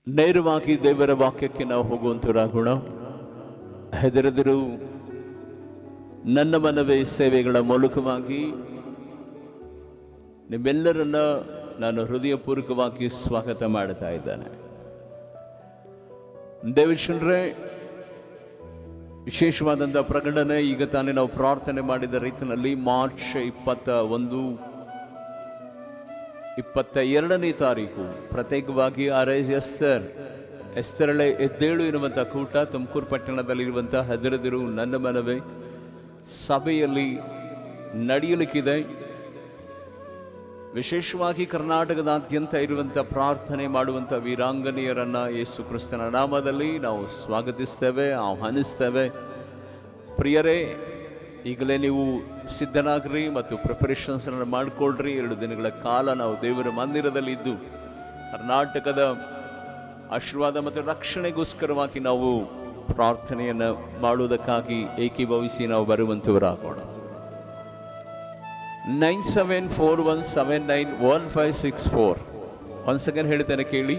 ನೇರವಾಗಿ ದೇವರ ವಾಕ್ಯಕ್ಕೆ ನಾವು ಹೋಗುವಂತರಾಗೋಣ. ಹೆದರದಿರು. ನನ್ನ ಮನವೇ ಸೇವೆಗಳ ಮೂಲಕವಾಗಿ ನಿಮ್ಮೆಲ್ಲರನ್ನ ನಾನು ಹೃದಯಪೂರ್ವಕವಾಗಿ ಸ್ವಾಗತ ಮಾಡ್ತಾ ಇದ್ದೇನೆ. ದೇವಶನ್ರೆ, ವಿಶೇಷವಾದಂಥ ಪ್ರಕಟಣೆ ಈಗ ತಾನೇ ನಾವು ಪ್ರಾರ್ಥನೆ ಮಾಡಿದ ರೀತಿಯಲ್ಲಿ ಮಾರ್ಚ್ 21, 22ನೇ ತಾರೀಕು ಪ್ರತ್ಯೇಕವಾಗಿ ಎಸ್ತರಳೆ ಎದ್ದೇಳು ಇರುವಂಥ ಕೂಟ ತುಮಕೂರು ಪಟ್ಟಣದಲ್ಲಿರುವಂಥ ಹೆದರದಿರು ನನ್ನ ಮನವೇ ಸಭೆಯಲ್ಲಿ ನಡೆಯಲಿಕ್ಕಿದೆ. ವಿಶೇಷವಾಗಿ ಕರ್ನಾಟಕದಾದ್ಯಂತ ಇರುವಂಥ ಪ್ರಾರ್ಥನೆ ಮಾಡುವಂಥ ವೀರಾಂಗನೆಯರನ್ನು ಯೇಸು ಕ್ರಿಸ್ತನ ನಾಮದಲ್ಲಿ ನಾವು ಸ್ವಾಗತಿಸ್ತೇವೆ, ಆಹ್ವಾನಿಸ್ತೇವೆ. ಪ್ರಿಯರೇ, ಈಗಲೇ ನೀವು ಸಿದ್ಧನಾಗ್ರಿ ಮತ್ತು ಪ್ರಿಪರೇಷನ್ಸನ್ನು ಮಾಡಿಕೊಳ್ಳ್ರಿ. 2 ದಿನಗಳ ಕಾಲ ನಾವು ದೇವರ ಮಂದಿರದಲ್ಲಿ ಇದ್ದು ಕರ್ನಾಟಕದ ಆಶೀರ್ವಾದ ಮತ್ತು ರಕ್ಷಣೆಗೋಸ್ಕರವಾಗಿ ನಾವು ಪ್ರಾರ್ಥನೆಯನ್ನು ಮಾಡುವುದಕ್ಕಾಗಿ ಏಕೀಭವಿಸಿ ನಾವು ಬರುವಂಥವರಾಗೋಣ. 9741791564 ಒಂದು ಸೆಕೆಂಡ್ ಹೇಳ್ತೇನೆ ಕೇಳಿ.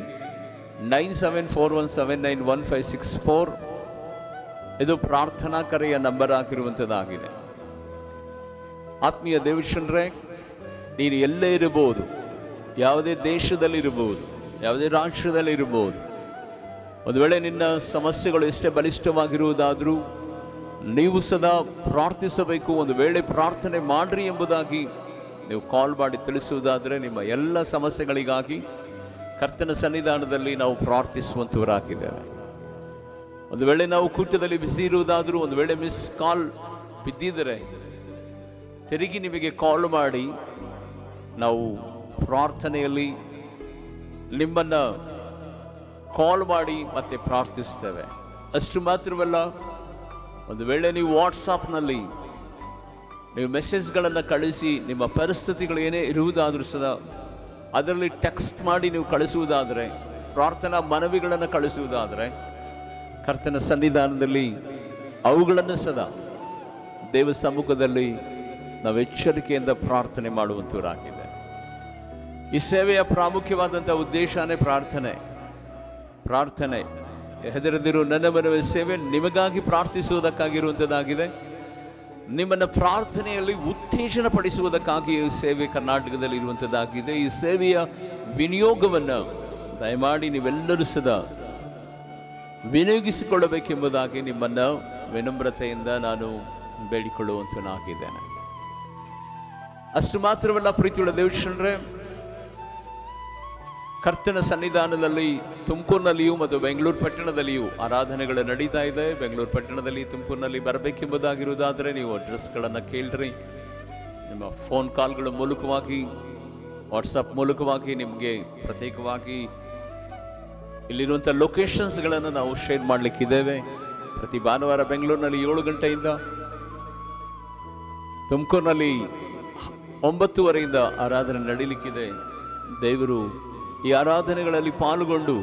9741791564 ಇದು ಪ್ರಾರ್ಥನಾ ಕರೆಯ ನಂಬರ್ ಆಗಿರುವಂಥದ್ದಾಗಿದೆ. ಆತ್ಮೀಯ ದೇವಶನ್ರೆ, ನೀನು ಎಲ್ಲೇ ಇರಬಹುದು, ಯಾವುದೇ ದೇಶದಲ್ಲಿರಬಹುದು, ಯಾವುದೇ ರಾಷ್ಟ್ರದಲ್ಲಿರಬಹುದು. ಒಂದು ವೇಳೆ ನಿನ್ನ ಸಮಸ್ಯೆಗಳು ಎಷ್ಟೇ ಬಲಿಷ್ಠವಾಗಿರುವುದಾದರೂ ನೀವು ಸದಾ ಪ್ರಾರ್ಥಿಸಬೇಕು. ಒಂದು ವೇಳೆ ಪ್ರಾರ್ಥನೆ ಮಾಡ್ರಿ ಎಂಬುದಾಗಿ ನೀವು ಕಾಲ್ ಮಾಡಿ ತಿಳಿಸುವುದಾದರೆ ನಿಮ್ಮ ಎಲ್ಲ ಸಮಸ್ಯೆಗಳಿಗಾಗಿ ಕರ್ತನ ಸನ್ನಿಧಾನದಲ್ಲಿ ನಾವು ಪ್ರಾರ್ಥಿಸುವಂಥವರಾಗಿದ್ದೇವೆ. ಒಂದು ವೇಳೆ ನಾವು ಕೂಟದಲ್ಲಿ ಬಿಸಿ ಇರುವುದಾದರೂ, ಒಂದು ವೇಳೆ ಮಿಸ್ ಕಾಲ್ ಬಿದ್ದಿದ್ದರೆ ತಿರುಗಿ ನಿಮಗೆ ಕಾಲ್ ಮಾಡಿ ನಾವು ಪ್ರಾರ್ಥನೆಯಲ್ಲಿ ನಿಮ್ಮನ್ನು ಕಾಲ್ ಮಾಡಿ ಮತ್ತೆ ಪ್ರಾರ್ಥಿಸ್ತೇವೆ. ಅಷ್ಟು ಮಾತ್ರವಲ್ಲ, ಒಂದು ವೇಳೆ ನೀವು ವಾಟ್ಸಾಪ್ನಲ್ಲಿ ನೀವು ಮೆಸೇಜ್ಗಳನ್ನು ಕಳಿಸಿ ನಿಮ್ಮ ಪರಿಸ್ಥಿತಿಗಳು ಏನೇ ಇರುವುದಾದರೂ ಸದಾ ಅದರಲ್ಲಿ ಟೆಕ್ಸ್ಟ್ ಮಾಡಿ ನೀವು ಕಳಿಸುವುದಾದರೆ, ಪ್ರಾರ್ಥನಾ ಮನವಿಗಳನ್ನು ಕಳಿಸುವುದಾದರೆ ಕರ್ತನ ಸನ್ನಿಧಾನದಲ್ಲಿ ಅವುಗಳನ್ನು ಸದಾ ದೇವ ಸಮ್ಮುಖದಲ್ಲಿ ನಾವು ಎಚ್ಚರಿಕೆಯಿಂದ ಪ್ರಾರ್ಥನೆ ಮಾಡುವಂಥವರಾಗಿದೆ. ಈ ಸೇವೆಯ ಪ್ರಾಮುಖ್ಯವಾದಂಥ ಉದ್ದೇಶನೇ ಪ್ರಾರ್ಥನೆ. ಹೆದರದಿರು ನನ್ನ ಮನವೇ ಸೇವೆ ನಿಮಗಾಗಿ ಪ್ರಾರ್ಥಿಸುವುದಕ್ಕಾಗಿರುವಂಥದ್ದಾಗಿದೆ. ನಿಮ್ಮನ್ನು ಪ್ರಾರ್ಥನೆಯಲ್ಲಿ ಉತ್ತೇಜನ ಪಡಿಸುವುದಕ್ಕಾಗಿ ಈ ಸೇವೆ ಕರ್ನಾಟಕದಲ್ಲಿ ಇರುವಂಥದ್ದಾಗಿದೆ. ಈ ಸೇವೆಯ ವಿನಿಯೋಗವನ್ನು ದಯಮಾಡಿ ನೀವೆಲ್ಲರೂ ಸದಾ ವಿನಿಯೋಗಿಸಿಕೊಳ್ಳಬೇಕೆಂಬುದಾಗಿ ನಿಮ್ಮನ್ನು ವಿನಮ್ರತೆಯಿಂದ ನಾನು ಬೇಡಿಕೊಳ್ಳುವಂಥನಾಗಿದ್ದೇನೆ. ಅಷ್ಟು ಮಾತ್ರವಲ್ಲ ಪ್ರೀತಿಯುಳ್ಳ ದೇವಶನ್ರೆ, ಕರ್ತನ ಸನ್ನಿಧಾನದಲ್ಲಿ ತುಮಕೂರಿನಲ್ಲಿಯೂ ಮತ್ತು ಬೆಂಗಳೂರು ಪಟ್ಟಣದಲ್ಲಿಯೂ ಆರಾಧನೆಗಳು ನಡೀತಾ ಇದೆ. ಬೆಂಗಳೂರು ಪಟ್ಟಣದಲ್ಲಿ, ತುಮಕೂರಿನಲ್ಲಿ ಬರಬೇಕೆಂಬುದಾಗಿರುವುದಾದರೆ ನೀವು ಅಡ್ರೆಸ್ಗಳನ್ನು ಕೇಳ್ರಿ. ನಿಮ್ಮ ಫೋನ್ ಕಾಲ್ಗಳ ಮೂಲಕವಾಗಿ, ವಾಟ್ಸಪ್ ಮೂಲಕವಾಗಿ ನಿಮಗೆ ಪ್ರತ್ಯೇಕವಾಗಿ ಇಲ್ಲಿರುವಂಥ ಲೊಕೇಶನ್ಸ್ಗಳನ್ನು ನಾವು ಶೇರ್ ಮಾಡಲಿಕ್ಕಿದ್ದೇವೆ. ಪ್ರತಿ ಭಾನುವಾರ ಬೆಂಗಳೂರಿನಲ್ಲಿ 7 ಗಂಟೆಯಿಂದ, ತುಮಕೂರಿನಲ್ಲಿ 9:30 ಆರಾಧನೆ ನಡೀಲಿಕ್ಕಿದೆ. ದೇವರು ಈ ಆರಾಧನೆಗಳಲ್ಲಿ ಪಾಲ್ಗೊಂಡು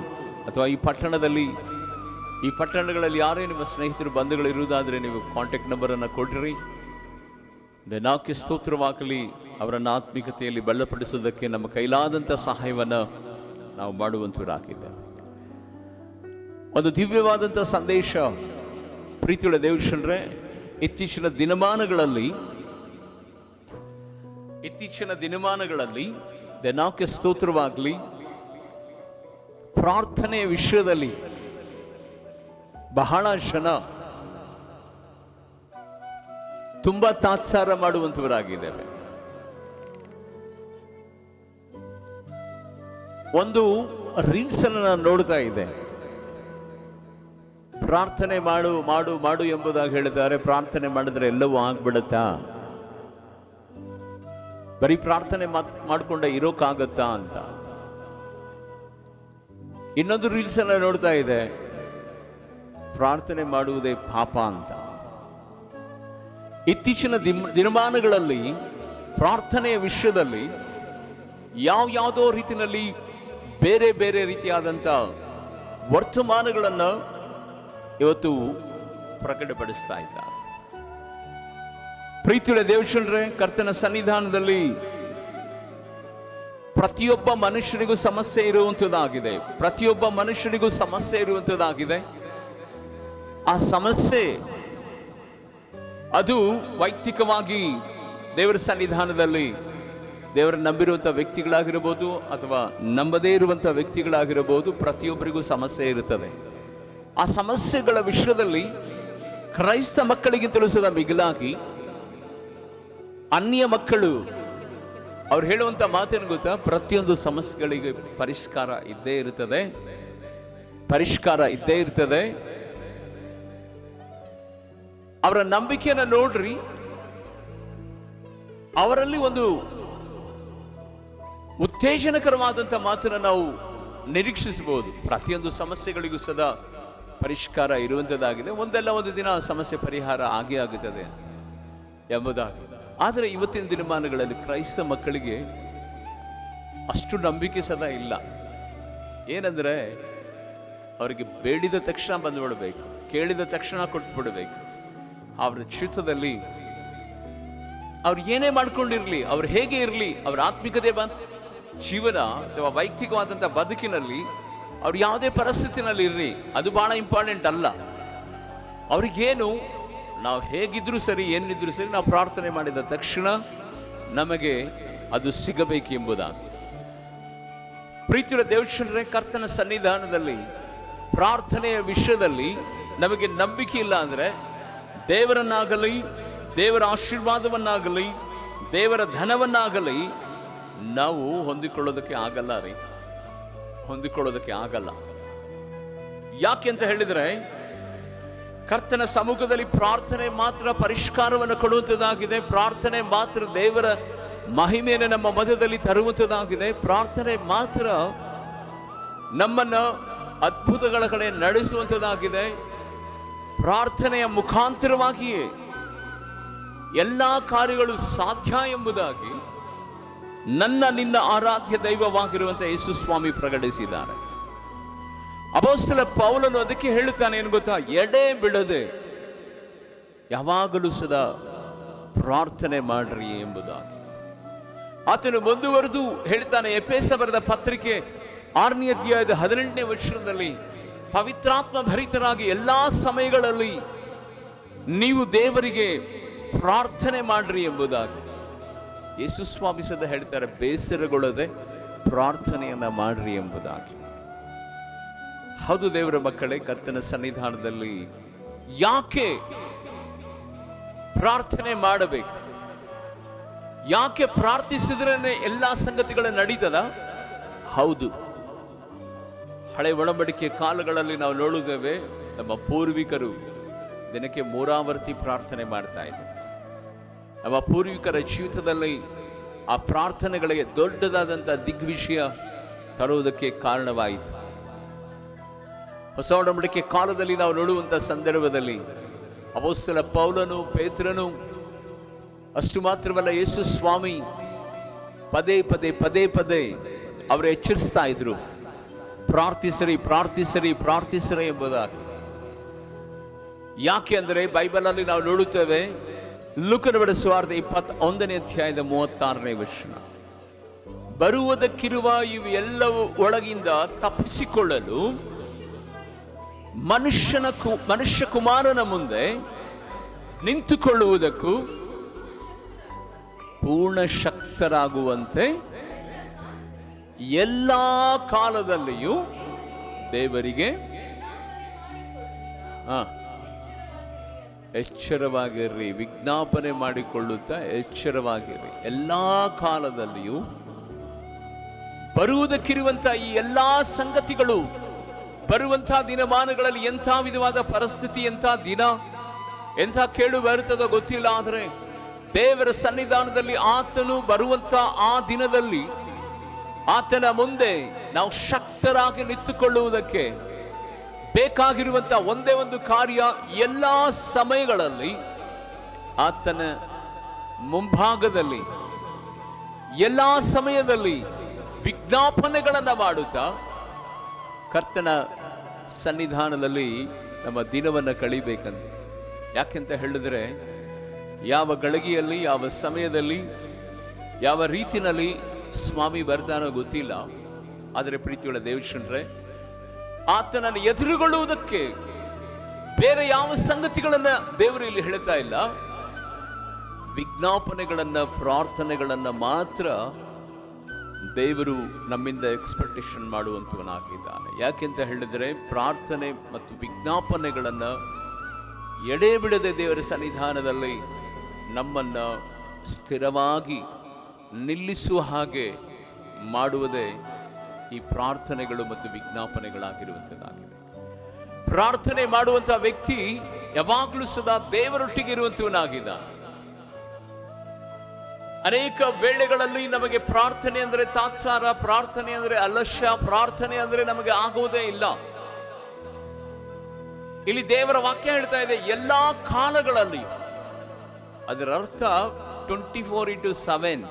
ಅಥವಾ ಈ ಪಟ್ಟಣಗಳಲ್ಲಿ ಯಾರೇ ನಿಮ್ಮ ಸ್ನೇಹಿತರು ಬಂಧುಗಳು ಇರುವುದಾದರೆ ನೀವು ಕಾಂಟ್ಯಾಕ್ಟ್ ನಂಬರನ್ನು ಕೊಡ್ರಿ. ದಿನಾಕ್ಕೆ ಸ್ತೋತ್ರವಾಗಲಿ. ಅವರನ್ನು ಆತ್ಮಿಕತೆಯಲ್ಲಿ ಬಲಪಡಿಸೋದಕ್ಕೆ ನಮ್ಮ ಕೈಲಾದಂಥ ಸಹಾಯವನ್ನು ನಾವು ಮಾಡುವಂಥವರಾಗಿದ್ದೇವೆ. ಒಂದು ದಿವ್ಯವಾದಂಥ ಸಂದೇಶ ಪ್ರೀತಿಯುಳ್ಳ ದೇವಶನ್ರೆ, ಇತ್ತೀಚಿನ ದಿನಮಾನಗಳಲ್ಲಿ ದಿನಾಕ್ಕೆ ಸ್ತೋತ್ರವಾಗಲಿ, ಪ್ರಾರ್ಥನೆಯ ವಿಷಯದಲ್ಲಿ ಬಹಳ ಜನ ತುಂಬಾ ತಾತ್ಸಾರ ಮಾಡುವಂಥವರಾಗಿದ್ದೇವೆ. ಒಂದು ರೀಲ್ಸ್ ಅನ್ನು ನಾನು ನೋಡ್ತಾ ಇದ್ದೆ. ಪ್ರಾರ್ಥನೆ ಮಾಡು ಮಾಡು ಮಾಡು ಎಂಬುದಾಗಿ ಹೇಳಿದ್ದಾರೆ. ಪ್ರಾರ್ಥನೆ ಮಾಡಿದ್ರೆ ಎಲ್ಲವೂ ಆಗ್ಬಿಡುತ್ತಾ? ಬರೀ ಪ್ರಾರ್ಥನೆ ಮಾಡಿಕೊಂಡೆ ಇರೋಕ್ಕಾಗತ್ತಾ ಅಂತ. ಇನ್ನೊಂದು ರೀಲ್ಸ್ ಅನ್ನ ನೋಡ್ತಾ ಇದೆ, ಪ್ರಾರ್ಥನೆ ಮಾಡುವುದೇ ಪಾಪ ಅಂತ. ಇತ್ತೀಚಿನ ದಿನಮಾನಗಳಲ್ಲಿ ಪ್ರಾರ್ಥನೆಯ ವಿಷಯದಲ್ಲಿ ಯಾವುದೋ ರೀತಿಯಲ್ಲಿ ಬೇರೆ ಬೇರೆ ರೀತಿಯಾದಂಥ ವರ್ತಮಾನಗಳನ್ನು ಇವತ್ತು ಪ್ರಕಟಪಡಿಸ್ತಾ ಇದ್ದಾರೆ. ಪ್ರೀತಿಯುಳ್ಳ ದೇವಶನ್ರೆ, ಕರ್ತನ ಸನ್ನಿಧಾನದಲ್ಲಿ ಪ್ರತಿಯೊಬ್ಬ ಮನುಷ್ಯನಿಗೂ ಸಮಸ್ಯೆ ಇರುವಂಥದ್ದಾಗಿದೆ. ಪ್ರತಿಯೊಬ್ಬ ಮನುಷ್ಯನಿಗೂ ಸಮಸ್ಯೆ ಇರುವಂಥದ್ದಾಗಿದೆ. ಆ ಸಮಸ್ಯೆ ಅದು ವೈಯಕ್ತಿಕವಾಗಿ ದೇವರ ಸನ್ನಿಧಾನದಲ್ಲಿ ದೇವರ ನಂಬಿರುವಂಥ ವ್ಯಕ್ತಿಗಳಾಗಿರಬಹುದು ಅಥವಾ ನಂಬದೇ ಇರುವಂಥ ವ್ಯಕ್ತಿಗಳಾಗಿರಬಹುದು, ಪ್ರತಿಯೊಬ್ಬರಿಗೂ ಸಮಸ್ಯೆ ಇರುತ್ತದೆ. ಆ ಸಮಸ್ಯೆಗಳ ವಿಷಯದಲ್ಲಿ ಕ್ರೈಸ್ತ ಮಕ್ಕಳಿಗೆ ತಿಳಿಸದ ಮಿಗಿಲಾಗಿ ಅನ್ಯ ಮಕ್ಕಳು ಅವ್ರು ಹೇಳುವಂಥ ಮಾತೇನು ಗೊತ್ತಾ? ಪ್ರತಿಯೊಂದು ಸಮಸ್ಯೆಗಳಿಗೆ ಪರಿಷ್ಕಾರ ಇದ್ದೇ ಇರುತ್ತದೆ, ಪರಿಷ್ಕಾರ ಇದ್ದೇ ಇರ್ತದೆ. ಅವರ ನಂಬಿಕೆಯನ್ನು ನೋಡ್ರಿ, ಅವರಲ್ಲಿ ಒಂದು ಉತ್ತೇಜನಕರವಾದಂಥ ಮಾತನ್ನು ನಾವು ನಿರೀಕ್ಷಿಸಬಹುದು. ಪ್ರತಿಯೊಂದು ಸಮಸ್ಯೆಗಳಿಗೂ ಸದಾ ಪರಿಷ್ಕಾರ ಇರುವಂಥದ್ದಾಗಿದೆ. ಒಂದಲ್ಲ ಒಂದು ದಿನ ಆ ಸಮಸ್ಯೆ ಪರಿಹಾರ ಆಗೇ ಆಗುತ್ತದೆ ಎಂಬುದಾಗಿ. ಆದರೆ ಇವತ್ತಿನ ದಿನಮಾನಗಳಲ್ಲಿ ಕ್ರೈಸ್ತ ಮಕ್ಕಳಿಗೆ ಅಷ್ಟು ನಂಬಿಕೆ ಸದಾ ಇಲ್ಲ. ಏನಂದ್ರೆ ಅವರಿಗೆ ಬೇಡಿದ ತಕ್ಷಣ ಬಂದುಬಿಡಬೇಕು, ಕೇಳಿದ ತಕ್ಷಣ ಕೊಟ್ಬಿಡಬೇಕು. ಅವರ ಚಿತ್ತದಲ್ಲಿ ಅವ್ರು ಏನೇ ಮಾಡ್ಕೊಂಡಿರ್ಲಿ, ಅವ್ರು ಹೇಗೆ ಇರಲಿ, ಅವ್ರ ಆತ್ಮಿಕತೆ ಜೀವನ ಅಥವಾ ವೈಯಕ್ತಿಕವಾದಂಥ ಬದುಕಿನಲ್ಲಿ ಅವ್ರು ಯಾವುದೇ ಪರಿಸ್ಥಿತಿನಲ್ಲಿ ಇರಲಿ, ಅದು ಬಹಳ ಇಂಪಾರ್ಟೆಂಟ್ ಅಲ್ಲ. ಅವ್ರಿಗೇನು, ನಾವು ಹೇಗಿದ್ರೂ ಸರಿ, ಏನಿದ್ರೂ ಸರಿ, ನಾವು ಪ್ರಾರ್ಥನೆ ಮಾಡಿದ ತಕ್ಷಣ ನಮಗೆ ಅದು ಸಿಗಬೇಕು ಎಂಬುದಾಗಿ. ಪ್ರೀತಿಯ ದೇವಜನರೇ, ಕರ್ತನ ಸನ್ನಿಧಾನದಲ್ಲಿ ಪ್ರಾರ್ಥನೆಯ ವಿಷಯದಲ್ಲಿ ನಮಗೆ ನಂಬಿಕೆ ಇಲ್ಲ ಅಂದರೆ ದೇವರನ್ನಾಗಲಿ, ದೇವರ ಆಶೀರ್ವಾದವನ್ನಾಗಲಿ, ದೇವರ ಧನವನ್ನಾಗಲಿ ನಾವು ಹೊಂದಿಕೊಳ್ಳೋದಕ್ಕೆ ಆಗಲ್ಲ ರೀ, ಹೊಂದಿಕೊಳ್ಳೋದಕ್ಕೆ ಆಗಲ್ಲ. ಯಾಕೆ ಅಂತ ಹೇಳಿದರೆ, ಕರ್ತನ ಸಮ್ಮುಖದಲ್ಲಿ ಪ್ರಾರ್ಥನೆ ಮಾತ್ರ ಪರಿಷ್ಕಾರವನ್ನು ಕೊಡುವಂಥದ್ದಾಗಿದೆ. ಪ್ರಾರ್ಥನೆ ಮಾತ್ರ ದೇವರ ಮಹಿಮೆಯನ್ನು ನಮ್ಮ ಮಧ್ಯದಲ್ಲಿ ತರುವಂಥದ್ದಾಗಿದೆ. ಪ್ರಾರ್ಥನೆ ಮಾತ್ರ ನಮ್ಮನ್ನು ಅದ್ಭುತಗಳ ಕಡೆ ನಡೆಸುವಂಥದ್ದಾಗಿದೆ. ಪ್ರಾರ್ಥನೆಯ ಮುಖಾಂತರವಾಗಿಯೇ ಎಲ್ಲ ಕಾರ್ಯಗಳು ಸಾಧ್ಯ ಎಂಬುದಾಗಿ ನಿನ್ನ ಆರಾಧ್ಯ ದೈವವಾಗಿರುವಂಥ ಯೇಸು ಸ್ವಾಮಿ ಪ್ರಕಟಿಸಿದ್ದಾರೆ. ಅಪೊಸ್ತಲ ಪೌಲನು ಅದಕ್ಕೆ ಹೇಳುತ್ತಾನೆ, ಏನು ಗೊತ್ತಾ? ಎಡೆ ಬಿಡದೆ ಯಾವಾಗಲೂ ಸದಾ ಪ್ರಾರ್ಥನೆ ಮಾಡ್ರಿ ಎಂಬುದಾಗಿ. ಆತನು ಮುಂದುವರೆದು ಹೇಳ್ತಾನೆ, ಎಫೆಸ ಬರೆದ ಪತ್ರಿಕೆ 6ನೇ ಅಧ್ಯಾಯದ 18ನೇ ವಚನದಲ್ಲಿ, ಪವಿತ್ರಾತ್ಮ ಭರಿತರಾಗಿ ಎಲ್ಲಾ ಸಮಯಗಳಲ್ಲಿ ನೀವು ದೇವರಿಗೆ ಪ್ರಾರ್ಥನೆ ಮಾಡ್ರಿ ಎಂಬುದಾಗಿ ಯೇಸು ಸ್ವಾಮಿ ಸದಾ ಹೇಳ್ತಾರೆ, ಬೇಸರಗೊಳ್ಳದೆ ಪ್ರಾರ್ಥನೆಯನ್ನ ಮಾಡ್ರಿ ಎಂಬುದಾಗಿ. ಹೌದು ದೇವರ ಮಕ್ಕಳೇ, ಕರ್ತನ ಸನ್ನಿಧಾನದಲ್ಲಿ ಯಾಕೆ ಪ್ರಾರ್ಥನೆ ಮಾಡಬೇಕು? ಯಾಕೆ ಪ್ರಾರ್ಥಿಸಿದ್ರೇನೆ ಎಲ್ಲಾ ಸಂಗತಿಗಳು ನಡೀತದ? ಹೌದು, ಹಳೆ ಒಡಂಬಡಿಕೆ ಕಾಲಗಳಲ್ಲಿ ನಾವು ನೋಡುತ್ತೇವೆ, ನಮ್ಮ ಪೂರ್ವಿಕರು ದಿನಕ್ಕೆ 3 ಆವರ್ತಿ ಪ್ರಾರ್ಥನೆ ಮಾಡ್ತಾ ಇದ್ರು. ನಮ್ಮ ಪೂರ್ವಿಕರ ಜೀವಿತದಲ್ಲಿ ಆ ಪ್ರಾರ್ಥನೆಗಳಿಗೆ ದೊಡ್ಡದಾದಂಥ ದಿಗ್ವಿಷಯ ತರುವುದಕ್ಕೆ ಕಾರಣವಾಯಿತು. ಹೊಸ ಒಡಂಬಡಿಕೆ ಕಾಲದಲ್ಲಿ ನಾವು ನೋಡುವಂಥ ಸಂದರ್ಭದಲ್ಲಿ ಅಪೊಸ್ತಲ ಪೌಲನು, ಪೇತ್ರನು, ಅಷ್ಟು ಮಾತ್ರವಲ್ಲ ಯೇಸು ಸ್ವಾಮಿ ಪದೇ ಪದೇ ಪದೇ ಪದೇ ಅವರು ಎಚ್ಚರಿಸ್ತಾ ಇದ್ರು, ಪ್ರಾರ್ಥಿಸರಿ ಪ್ರಾರ್ಥಿಸರಿ ಪ್ರಾರ್ಥಿಸರಿ ಎಂಬುದಾಗಿ. ಯಾಕೆ ಅಂದರೆ ಬೈಬಲಲ್ಲಿ ನಾವು ನೋಡುತ್ತೇವೆ, ಲೂಕನ ಬರೆದ ಸುವಾರ್ತೆ 21ನೇ ಅಧ್ಯಾಯದ 36ನೇ ವಚನ, ಬರುವುದಕ್ಕಿರುವ ಇವು ಎಲ್ಲವೂ ಒಳಗಿಂದ ತಪ್ಪಿಸಿಕೊಳ್ಳಲು ಮನುಷ್ಯ ಕುಮಾರನ ಮುಂದೆ ನಿಂತುಕೊಳ್ಳುವುದಕ್ಕೂ ಪೂರ್ಣ ಶಕ್ತರಾಗುವಂತೆ ಎಲ್ಲ ಕಾಲದಲ್ಲಿಯೂ ದೇವರಿಗೆ ಎಚ್ಚರವಾಗಿರ್ರಿ, ವಿಜ್ಞಾಪನೆ ಮಾಡಿಕೊಳ್ಳುತ್ತಾ ಎಚ್ಚರವಾಗಿರ್ರಿ. ಎಲ್ಲ ಕಾಲದಲ್ಲಿಯೂ ಬರುವುದಕ್ಕಿರುವಂತಹ ಈ ಎಲ್ಲಾ ಸಂಗತಿಗಳು, ಬರುವಂತಹ ದಿನಮಾನಗಳಲ್ಲಿ ಎಂಥ ವಿಧವಾದ ಪರಿಸ್ಥಿತಿ, ಎಂಥ ದಿನ, ಎಂಥ ಕೇಳು ಬರುತ್ತದೋ ಗೊತ್ತಿಲ್ಲ. ಆದರೆ ದೇವರ ಸನ್ನಿಧಾನದಲ್ಲಿ ಆತನು ಬರುವಂತ ಆ ದಿನದಲ್ಲಿ ಆತನ ಮುಂದೆ ನಾವು ಶಕ್ತರಾಗಿ ನಿಂತುಕೊಳ್ಳುವುದಕ್ಕೆ ಬೇಕಾಗಿರುವಂತ ಒಂದೇ ಒಂದು ಕಾರ್ಯ, ಎಲ್ಲ ಸಮಯಗಳಲ್ಲಿ ಆತನ ಮುಂಭಾಗದಲ್ಲಿ ಎಲ್ಲ ಸಮಯದಲ್ಲಿ ವಿಜ್ಞಾಪನೆಗಳನ್ನು ಮಾಡುತ್ತಾ ಕರ್ತನ ಸನ್ನಿಧಾನದಲ್ಲಿ ನಮ್ಮ ದಿನವನ್ನು ಕಳಿಬೇಕಂತ. ಯಾಕೆಂತ ಹೇಳಿದ್ರೆ, ಯಾವ ಗಳಿಗೆಯಲ್ಲಿ, ಯಾವ ಸಮಯದಲ್ಲಿ, ಯಾವ ರೀತಿಯಲ್ಲಿ ಸ್ವಾಮಿ ಬರ್ತಾನೋ ಗೊತ್ತಿಲ್ಲ. ಆದರೆ ಪ್ರೀತಿಯುಳ್ಳ ದೇವಜನರೇ, ಆತನನ್ನು ಎದುರುಗೊಳ್ಳುವುದಕ್ಕೆ ಬೇರೆ ಯಾವ ಸಂಗತಿಗಳನ್ನ ದೇವರು ಇಲ್ಲಿ ಹೇಳ್ತಾ ಇಲ್ಲ. ವಿಜ್ಞಾಪನೆಗಳನ್ನ, ಪ್ರಾರ್ಥನೆಗಳನ್ನ ಮಾತ್ರ ದೇವರು ನಮ್ಮಿಂದ ಎಕ್ಸ್ಪೆಕ್ಟೇಷನ್ ಮಾಡುವಂತವನಾಗಿದ್ದಾನೆ. ಯಾಕೆಂತ ಹೇಳಿದರೆ, ಪ್ರಾರ್ಥನೆ ಮತ್ತು ವಿಜ್ಞಾಪನೆಗಳನ್ನ ಎಡೆ ಬಿಡದೆ ದೇವರ ಸನ್ನಿಧಾನದಲ್ಲಿ ನಮ್ಮನ್ನ ಸ್ಥಿರವಾಗಿ ನಿಲ್ಲಿಸುವ ಹಾಗೆ ಮಾಡುವುದೇ ಈ ಪ್ರಾರ್ಥನೆಗಳು ಮತ್ತು ವಿಜ್ಞಾಪನೆಗಳಾಗಿರುವಂಥದ್ದಾಗಿದೆ. ಪ್ರಾರ್ಥನೆ ಮಾಡುವಂತಹ ವ್ಯಕ್ತಿ ಯಾವಾಗಲೂ ಸದಾ ದೇವರೊಟ್ಟಿಗೆ ಇರುವಂತವನಾಗಿದ್ದಾನೆ. ಅನೇಕ ವೇಳೆಗಳಲ್ಲಿ ನಮಗೆ ಪ್ರಾರ್ಥನೆ ಅಂದರೆ ತಾತ್ಸಾರ, ಪ್ರಾರ್ಥನೆ ಅಂದರೆ ಅಲಕ್ಷ್ಯ, ಪ್ರಾರ್ಥನೆ ಅಂದರೆ ನಮಗೆ ಆಗುವುದೇ ಇಲ್ಲ. ಇಲ್ಲಿ ದೇವರ ವಾಕ್ಯ ಹೇಳ್ತಾ ಇದೆ, ಎಲ್ಲಾ ಕಾಲಗಳಲ್ಲಿ. ಅದರ ಅರ್ಥ 24x7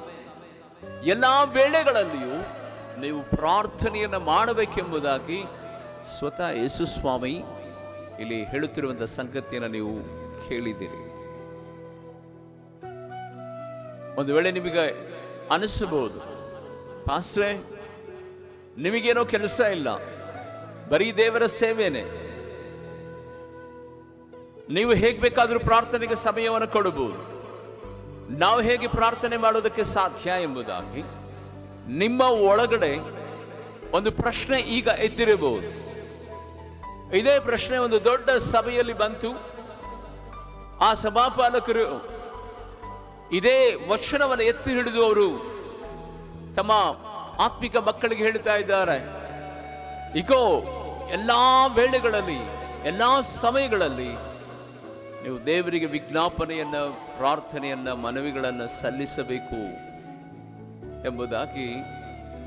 ಎಲ್ಲಾ ವೇಳೆಗಳಲ್ಲಿಯೂ ನೀವು ಪ್ರಾರ್ಥನೆಯನ್ನು ಮಾಡಬೇಕೆಂಬುದಾಗಿ ಸ್ವತಃ ಯೇಸು ಸ್ವಾಮಿ ಇಲ್ಲಿ ಹೇಳುತ್ತಿರುವಂತಹ ಸಂಗತಿಯನ್ನು ನೀವು ಕೇಳಿದ್ದೀರಿ. ಒಂದು ವೇಳೆ ನಿಮಗೆ ಅನಿಸಬಹುದು, ಪಾಸ್ಟ್ರೇ ನಿಮಗೇನೋ ಕೆಲಸ ಇಲ್ಲ, ಬರೀ ದೇವರ ಸೇವೆನೇ, ನೀವು ಹೇಗೆ ಬೇಕಾದರೂ ಪ್ರಾರ್ಥನೆಗೆ ಸಮಯವನ್ನು ಕೊಡಬಹುದು, ನಾವು ಹೇಗೆ ಪ್ರಾರ್ಥನೆ ಮಾಡೋದಕ್ಕೆ ಸಾಧ್ಯ ಎಂಬುದಾಗಿ ನಿಮ್ಮ ಒಳಗಡೆ ಒಂದು ಪ್ರಶ್ನೆ ಈಗ ಎದ್ದಿರಬಹುದು. ಇದೇ ಪ್ರಶ್ನೆ ಒಂದು ದೊಡ್ಡ ಸಭೆಯಲ್ಲಿ ಬಂತು. ಆ ಸಭಾಪಾಲಕರು ಇದೇ ವಚನವನ್ನು ಎತ್ತಿ ಹಿಡಿದು ಅವರು ತಮ್ಮ ಆತ್ಮಿಕ ಮಕ್ಕಳಿಗೆ ಹೇಳ್ತಾ ಇದ್ದಾರೆ, ಇಗೋ ಎಲ್ಲಾ ವೇಳೆಗಳಲ್ಲಿ, ಎಲ್ಲಾ ಸಮಯಗಳಲ್ಲಿ ನೀವು ದೇವರಿಗೆ ವಿಜ್ಞಾಪನೆಯನ್ನ, ಪ್ರಾರ್ಥನೆಯನ್ನ, ಮನವಿಗಳನ್ನು ಸಲ್ಲಿಸಬೇಕು ಎಂಬುದಾಗಿ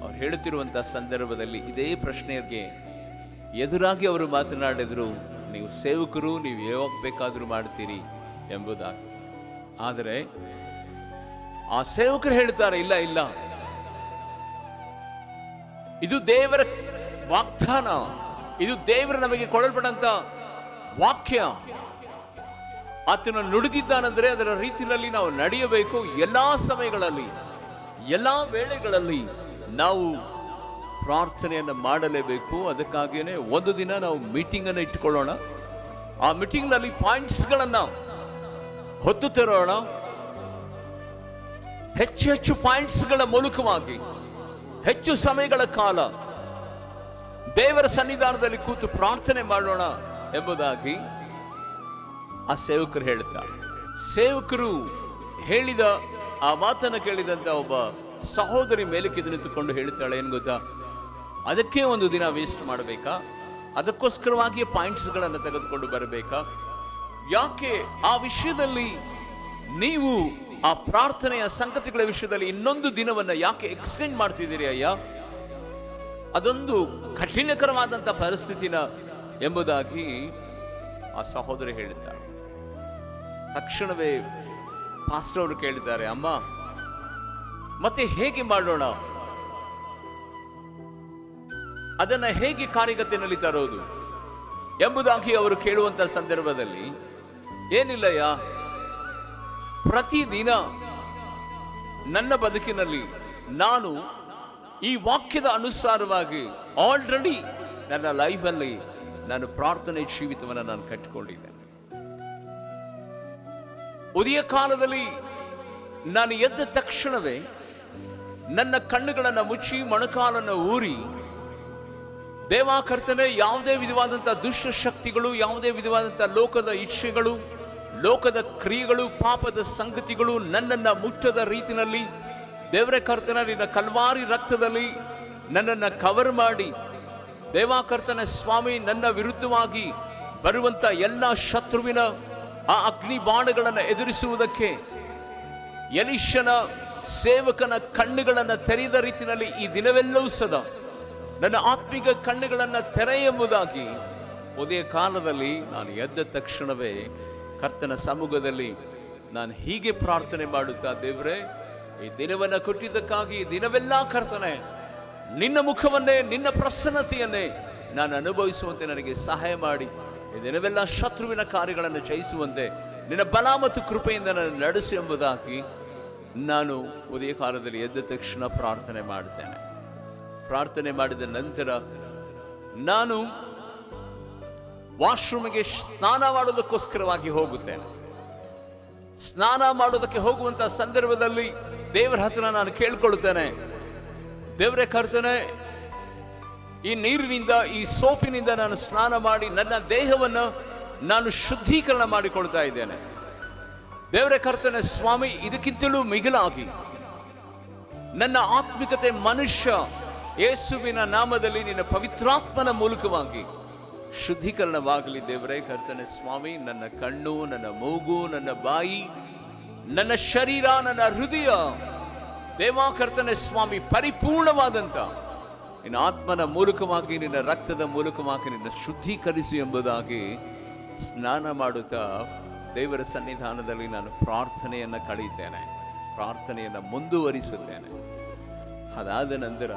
ಅವ್ರು ಹೇಳುತ್ತಿರುವಂತಹ ಸಂದರ್ಭದಲ್ಲಿ ಇದೇ ಪ್ರಶ್ನೆಗೆ ಎದುರಾಗಿ ಅವರು ಮಾತನಾಡಿದ್ರು, ನೀವು ಸೇವಕರು, ನೀವು ಯಾವಾಗ ಬೇಕಾದರೂ ಮಾಡ್ತೀರಿ ಎಂಬುದಾಗಿ. ಆದರೆ ಆ ಸೇವಕರು ಹೇಳ್ತಾರೆ, ಇಲ್ಲ ಇಲ್ಲ, ಇದು ದೇವರ ವಾಗ್ದಾನ, ಇದು ದೇವರು ನಮಗೆ ಕೊಡಲ್ಪಟ್ಟಂತ ವಾಕ್ಯ. ಆತನು ನುಡಿದಿದ್ದಾನೆಂದರೆ ಅದರ ರೀತಿಯಲ್ಲಿ ನಾವು ನಡೆಯಬೇಕು. ಎಲ್ಲಾ ಸಮಯಗಳಲ್ಲಿ, ಎಲ್ಲಾ ವೇಳೆಗಳಲ್ಲಿ ನಾವು ಪ್ರಾರ್ಥನೆಯನ್ನು ಮಾಡಲೇಬೇಕು. ಅದಕ್ಕಾಗಿಯೇ ಒಂದು ದಿನ ನಾವು ಮೀಟಿಂಗ್ ಅನ್ನು ಇಟ್ಟುಕೊಳ್ಳೋಣ. ಆ ಮೀಟಿಂಗ್ನಲ್ಲಿ ಪಾಯಿಂಟ್ಸ್ಗಳನ್ನು ಹೊತ್ತು ತರೋಣ. ಹೆಚ್ಚು ಹೆಚ್ಚು ಪಾಯಿಂಟ್ಸ್ಗಳ ಮೂಲಕವಾಗಿ ಹೆಚ್ಚು ಸಮಯಗಳ ಕಾಲ ದೇವರ ಸನ್ನಿಧಾನದಲ್ಲಿ ಕೂತು ಪ್ರಾರ್ಥನೆ ಮಾಡೋಣ ಎಂಬುದಾಗಿ ಆ ಸೇವಕರು ಹೇಳುತ್ತಾರೆ. ಸೇವಕರು ಹೇಳಿದ ಆ ಮಾತನ್ನು ಕೇಳಿದಂತ ಒಬ್ಬ ಸಹೋದರಿ ಮೇಲಕ್ಕೆ ನಿಂತುಕೊಂಡು ಹೇಳ್ತಾಳೆ, ಏನು ಗೊತ್ತಾ, ಅದಕ್ಕೆ ಒಂದು ದಿನ ವೇಸ್ಟ್ ಮಾಡಬೇಕಾ? ಅದಕ್ಕೋಸ್ಕರವಾಗಿ ಪಾಯಿಂಟ್ಸ್ಗಳನ್ನು ತೆಗೆದುಕೊಂಡು ಬರಬೇಕಾ? ಯಾಕೆ ಆ ವಿಷಯದಲ್ಲಿ ನೀವು ಆ ಪ್ರಾರ್ಥನೆಯ ಸಂಗತಿಗಳ ವಿಷಯದಲ್ಲಿ ಇನ್ನೊಂದು ದಿನವನ್ನ ಯಾಕೆ ಎಕ್ಸ್ಟೆಂಡ್ ಮಾಡ್ತಿದ್ದೀರಿ ಅಯ್ಯ? ಅದೊಂದು ಕಠಿಣಕರವಾದಂಥ ಪರಿಸ್ಥಿತಿನ ಎಂಬುದಾಗಿ ಆ ಸಹೋದರಿ ಹೇಳಿದ್ದಾರೆ. ತಕ್ಷಣವೇ ಪಾಸ್ಟರ್ ಅವರು ಕೇಳಿದ್ದಾರೆ, ಅಮ್ಮ ಮತ್ತೆ ಹೇಗೆ ಮಾಡೋಣ, ಅದನ್ನ ಹೇಗೆ ಕಾರ್ಯಗತಿನಲ್ಲಿ ತರೋದು ಎಂಬುದಾಗಿ ಅವರು ಕೇಳುವಂತಹ ಸಂದರ್ಭದಲ್ಲಿ, ಏನಿಲ್ಲಯ್ಯ, ಪ್ರತಿದಿನ ನನ್ನ ಬದುಕಿನಲ್ಲಿ ನಾನು ಈ ವಾಕ್ಯದ ಅನುಸಾರವಾಗಿ ಆಲ್ರೆಡಿ ನನ್ನ ಲೈಫಲ್ಲಿ ನಾನು ಪ್ರಾರ್ಥನೆ ಜೀವಿತವನ್ನು ನಾನು ಕಟ್ಟಿಕೊಂಡಿದ್ದೇನೆ. ಉದಯ ಕಾಲದಲ್ಲಿ ನಾನು ಎದ್ದ ತಕ್ಷಣವೇ ನನ್ನ ಕಣ್ಣುಗಳನ್ನು ಮುಚ್ಚಿ ಮೊಣಕಾಲನ್ನು ಊರಿ, ದೇವಾಕರ್ತನೆ, ಯಾವುದೇ ವಿಧವಾದಂಥ ದುಷ್ಟ ಶಕ್ತಿಗಳು, ಯಾವುದೇ ವಿಧವಾದಂಥ ಲೋಕದ ಇಚ್ಛೆಗಳು, ಲೋಕದ ಕ್ರಿಯೆಗಳು, ಪಾಪದ ಸಂಗತಿಗಳು ನನ್ನನ್ನು ಮುಟ್ಟದ ರೀತಿಯಲ್ಲಿ ದೇವರೇ ಕರ್ತನ ನಿನ್ನ ಕಲ್ವಾರಿ ರಕ್ತದಲ್ಲಿ ನನ್ನನ್ನು ಕವರ್ ಮಾಡಿ, ದೇವಾಕರ್ತನ ಸ್ವಾಮಿ, ನನ್ನ ವಿರುದ್ಧವಾಗಿ ಬರುವಂಥ ಎಲ್ಲ ಶತ್ರುವಿನ ಆ ಅಗ್ನಿ ಬಾಣಗಳನ್ನು ಎದುರಿಸುವುದಕ್ಕೆ ಎಲೀಷನ ಸೇವಕನ ಕಣ್ಣುಗಳನ್ನು ತೆರೆದ ರೀತಿಯಲ್ಲಿ ಈ ದಿನವೆಲ್ಲವೂ ಸದಾ ನನ್ನ ಆತ್ಮಿಕ ಕಣ್ಣುಗಳನ್ನು ತೆರೆ ಎಂಬುದಾಗಿ ಉದಯ ಕಾಲದಲ್ಲಿ ನಾನು ಎದ್ದ ತಕ್ಷಣವೇ ಕರ್ತನ ಸಮ್ಮುಖದಲ್ಲಿ ನಾನು ಹೀಗೆ ಪ್ರಾರ್ಥನೆ ಮಾಡುತ್ತಾ, ದೇವರೇ, ಈ ದಿನವನ್ನು ಕೊಟ್ಟಿದ್ದಕ್ಕಾಗಿ ಈ ದಿನವೆಲ್ಲ ಕರ್ತನೆ ನಿನ್ನ ಮುಖವನ್ನೇ, ನಿನ್ನ ಪ್ರಸನ್ನತೆಯನ್ನೇ ನಾನು ಅನುಭವಿಸುವಂತೆ ನನಗೆ ಸಹಾಯ ಮಾಡಿ, ಈ ದಿನವೆಲ್ಲ ಶತ್ರುವಿನ ಕಾರ್ಯಗಳನ್ನು ಜಯಿಸುವಂತೆ ನಿನ್ನ ಬಲ ಮತ್ತು ಕೃಪೆಯಿಂದ ನಾನು ನಡೆಸು ಎಂಬುದಾಗಿ ನಾನು ಉದಯ ಕಾಲದಲ್ಲಿ ಎದ್ದ ತಕ್ಷಣ ಪ್ರಾರ್ಥನೆ ಮಾಡ್ತೇನೆ. ಪ್ರಾರ್ಥನೆ ಮಾಡಿದ ನಂತರ ನಾನು ವಾಶ್ರೂಮಿಗೆ ಸ್ನಾನ ಮಾಡೋದಕ್ಕೋಸ್ಕರವಾಗಿ ಹೋಗುತ್ತೇನೆ. ಸ್ನಾನ ಮಾಡೋದಕ್ಕೆ ಹೋಗುವಂತ ಸಂದರ್ಭದಲ್ಲಿ ದೇವರ ಹತ್ರ ನಾನು ಕೇಳ್ಕೊಳ್ತೇನೆ, ದೇವರೇ ಕರ್ತನೆ, ಈ ನೀರಿನಿಂದ, ಈ ಸೋಪಿನಿಂದ ನಾನು ಸ್ನಾನ ಮಾಡಿ ನನ್ನ ದೇಹವನ್ನು ನಾನು ಶುದ್ಧೀಕರಣ ಮಾಡಿಕೊಳ್ತಾ ಇದ್ದೇನೆ. ದೇವರೇ ಕರ್ತನೆ ಸ್ವಾಮಿ, ಇದಕ್ಕಿಂತಲೂ ಮಿಗಿಲಾಗಿ ನನ್ನ ಆತ್ಮಿಕತೆ ಮನುಷ್ಯ ಯೇಸುವಿನ ನಾಮದಲ್ಲಿ ನಿನ್ನ ಪವಿತ್ರಾತ್ಮನ ಮೂಲಕವಾಗಿ ಶುದ್ಧೀಕರಣವಾಗಲಿ. ದೇವರೇ ಕರ್ತನೆ ಸ್ವಾಮಿ, ನನ್ನ ಕಣ್ಣು, ನನ್ನ ಮೂಗು, ನನ್ನ ಬಾಯಿ, ನನ್ನ ಶರೀರ, ನನ್ನ ಹೃದಯ, ದೇವಾ ಕರ್ತನೆ ಸ್ವಾಮಿ, ಪರಿಪೂರ್ಣವಾದಂತ ನಿನ್ನ ಆತ್ಮನ ಮೂಲಕವಾಗಿ, ನಿನ್ನ ರಕ್ತದ ಮೂಲಕವಾಗಿ ನಿನ್ನ ಶುದ್ಧೀಕರಿಸು ಎಂಬುದಾಗಿ ಸ್ನಾನ ಮಾಡುತ್ತಾ ದೇವರ ಸನ್ನಿಧಾನದಲ್ಲಿ ನಾನು ಪ್ರಾರ್ಥನೆಯನ್ನು ಕಳೀತೇನೆ, ಪ್ರಾರ್ಥನೆಯನ್ನು ಮುಂದುವರಿಸುತ್ತೇನೆ. ಅದಾದ ನಂತರ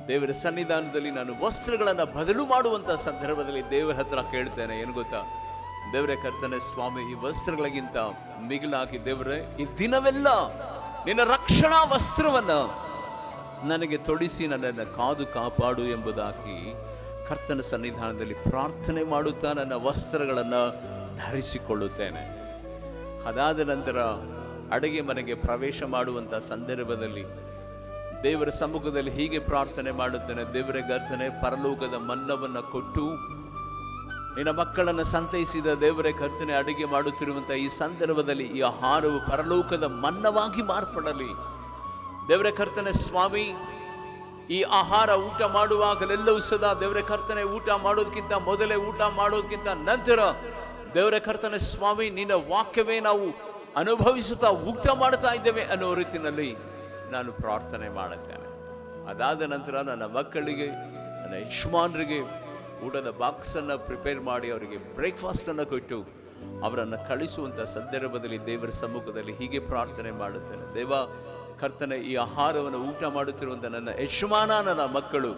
ದೇವರ ಸನ್ನಿಧಾನದಲ್ಲಿ ನಾನು ವಸ್ತ್ರಗಳನ್ನು ಬದಲು ಮಾಡುವಂಥ ಸಂದರ್ಭದಲ್ಲಿ ದೇವರ ಹತ್ರ ಕೇಳ್ತೇನೆ, ಏನು ಗೊತ್ತಾ, ದೇವರೇ ಕರ್ತನೆ ಸ್ವಾಮಿ, ಈ ವಸ್ತ್ರಗಳಿಗಿಂತ ಮಿಗಿಲಾಗಿ ದೇವರೇ ಈ ದಿನವೆಲ್ಲ ನಿನ್ನ ರಕ್ಷಣಾ ವಸ್ತ್ರವನ್ನು ನನಗೆ ತೊಡಿಸಿ ನನ್ನನ್ನು ಕಾದು ಕಾಪಾಡು ಎಂಬುದಾಗಿ ಕರ್ತನ ಸನ್ನಿಧಾನದಲ್ಲಿ ಪ್ರಾರ್ಥನೆ ಮಾಡುತ್ತಾ ನನ್ನ ವಸ್ತ್ರಗಳನ್ನು ಧರಿಸಿಕೊಳ್ಳುತ್ತೇನೆ. ಅದಾದ ನಂತರ ಅಡುಗೆ ಮನೆಗೆ ಪ್ರವೇಶ ಮಾಡುವಂಥ ಸಂದರ್ಭದಲ್ಲಿ ದೇವರ ಸಮ್ಮುಖದಲ್ಲಿ ಹೀಗೆ ಪ್ರಾರ್ಥನೆ ಮಾಡುತ್ತೇನೆ, ದೇವರೇ ಕರ್ತನೆ, ಪರಲೋಕದ ಮನ್ನವನ್ನು ಕೊಟ್ಟು ನಿನ್ನ ಮಕ್ಕಳನ್ನು ಸಂತೈಸಿದ ದೇವರೇ ಕರ್ತನೆ, ಅಡುಗೆ ಮಾಡುತ್ತಿರುವಂಥ ಈ ಸಂದರ್ಭದಲ್ಲಿ ಈ ಆಹಾರವು ಪರಲೋಕದ ಮನ್ನವಾಗಿ ಮಾರ್ಪಡಲಿ. ದೇವರೇ ಕರ್ತನೆ ಸ್ವಾಮಿ, ಈ ಆಹಾರ ಊಟ ಮಾಡುವಾಗಲೆಲ್ಲವೂ ಸದಾ ದೇವರೇ ಕರ್ತನೆ, ಊಟ ಮಾಡೋದಕ್ಕಿಂತ ಮೊದಲೇ, ಊಟ ಮಾಡೋದಕ್ಕಿಂತ ನಂತರ ದೇವರೇ ಕರ್ತನೆ ಸ್ವಾಮಿ, ನಿನ್ನ ವಾಕ್ಯವೇ ನಾವು ಅನುಭವಿಸುತ್ತಾ ಊಟ ಮಾಡ್ತಾ ಇದ್ದೇವೆ ಅನ್ನೋ ರೀತಿಯಲ್ಲಿ ನಾನು ಪ್ರಾರ್ಥನೆ ಮಾಡುತ್ತೇನೆ. ಅದಾದ ನಂತರ ನನ್ನ ಮಕ್ಕಳಿಗೆ, ನನ್ನ ಯಜಮಾನರಿಗೆ ಊಟದ ಬಾಕ್ಸನ್ನು ಪ್ರಿಪೇರ್ ಮಾಡಿ ಅವರಿಗೆ ಬ್ರೇಕ್ಫಾಸ್ಟನ್ನು ಕೊಟ್ಟು ಅವರನ್ನು ಕಳಿಸುವಂಥ ಸಂದರ್ಭದಲ್ಲಿ ದೇವರ ಸಮ್ಮುಖದಲ್ಲಿ ಹೀಗೆ ಪ್ರಾರ್ಥನೆ ಮಾಡುತ್ತೇನೆ, ದೇವ ಕರ್ತನೆ, ಈ ಆಹಾರವನ್ನು ಊಟ ಮಾಡುತ್ತಿರುವಂಥ ನನ್ನ ಯಜಮಾನ, ನನ್ನ ಮಕ್ಕಳು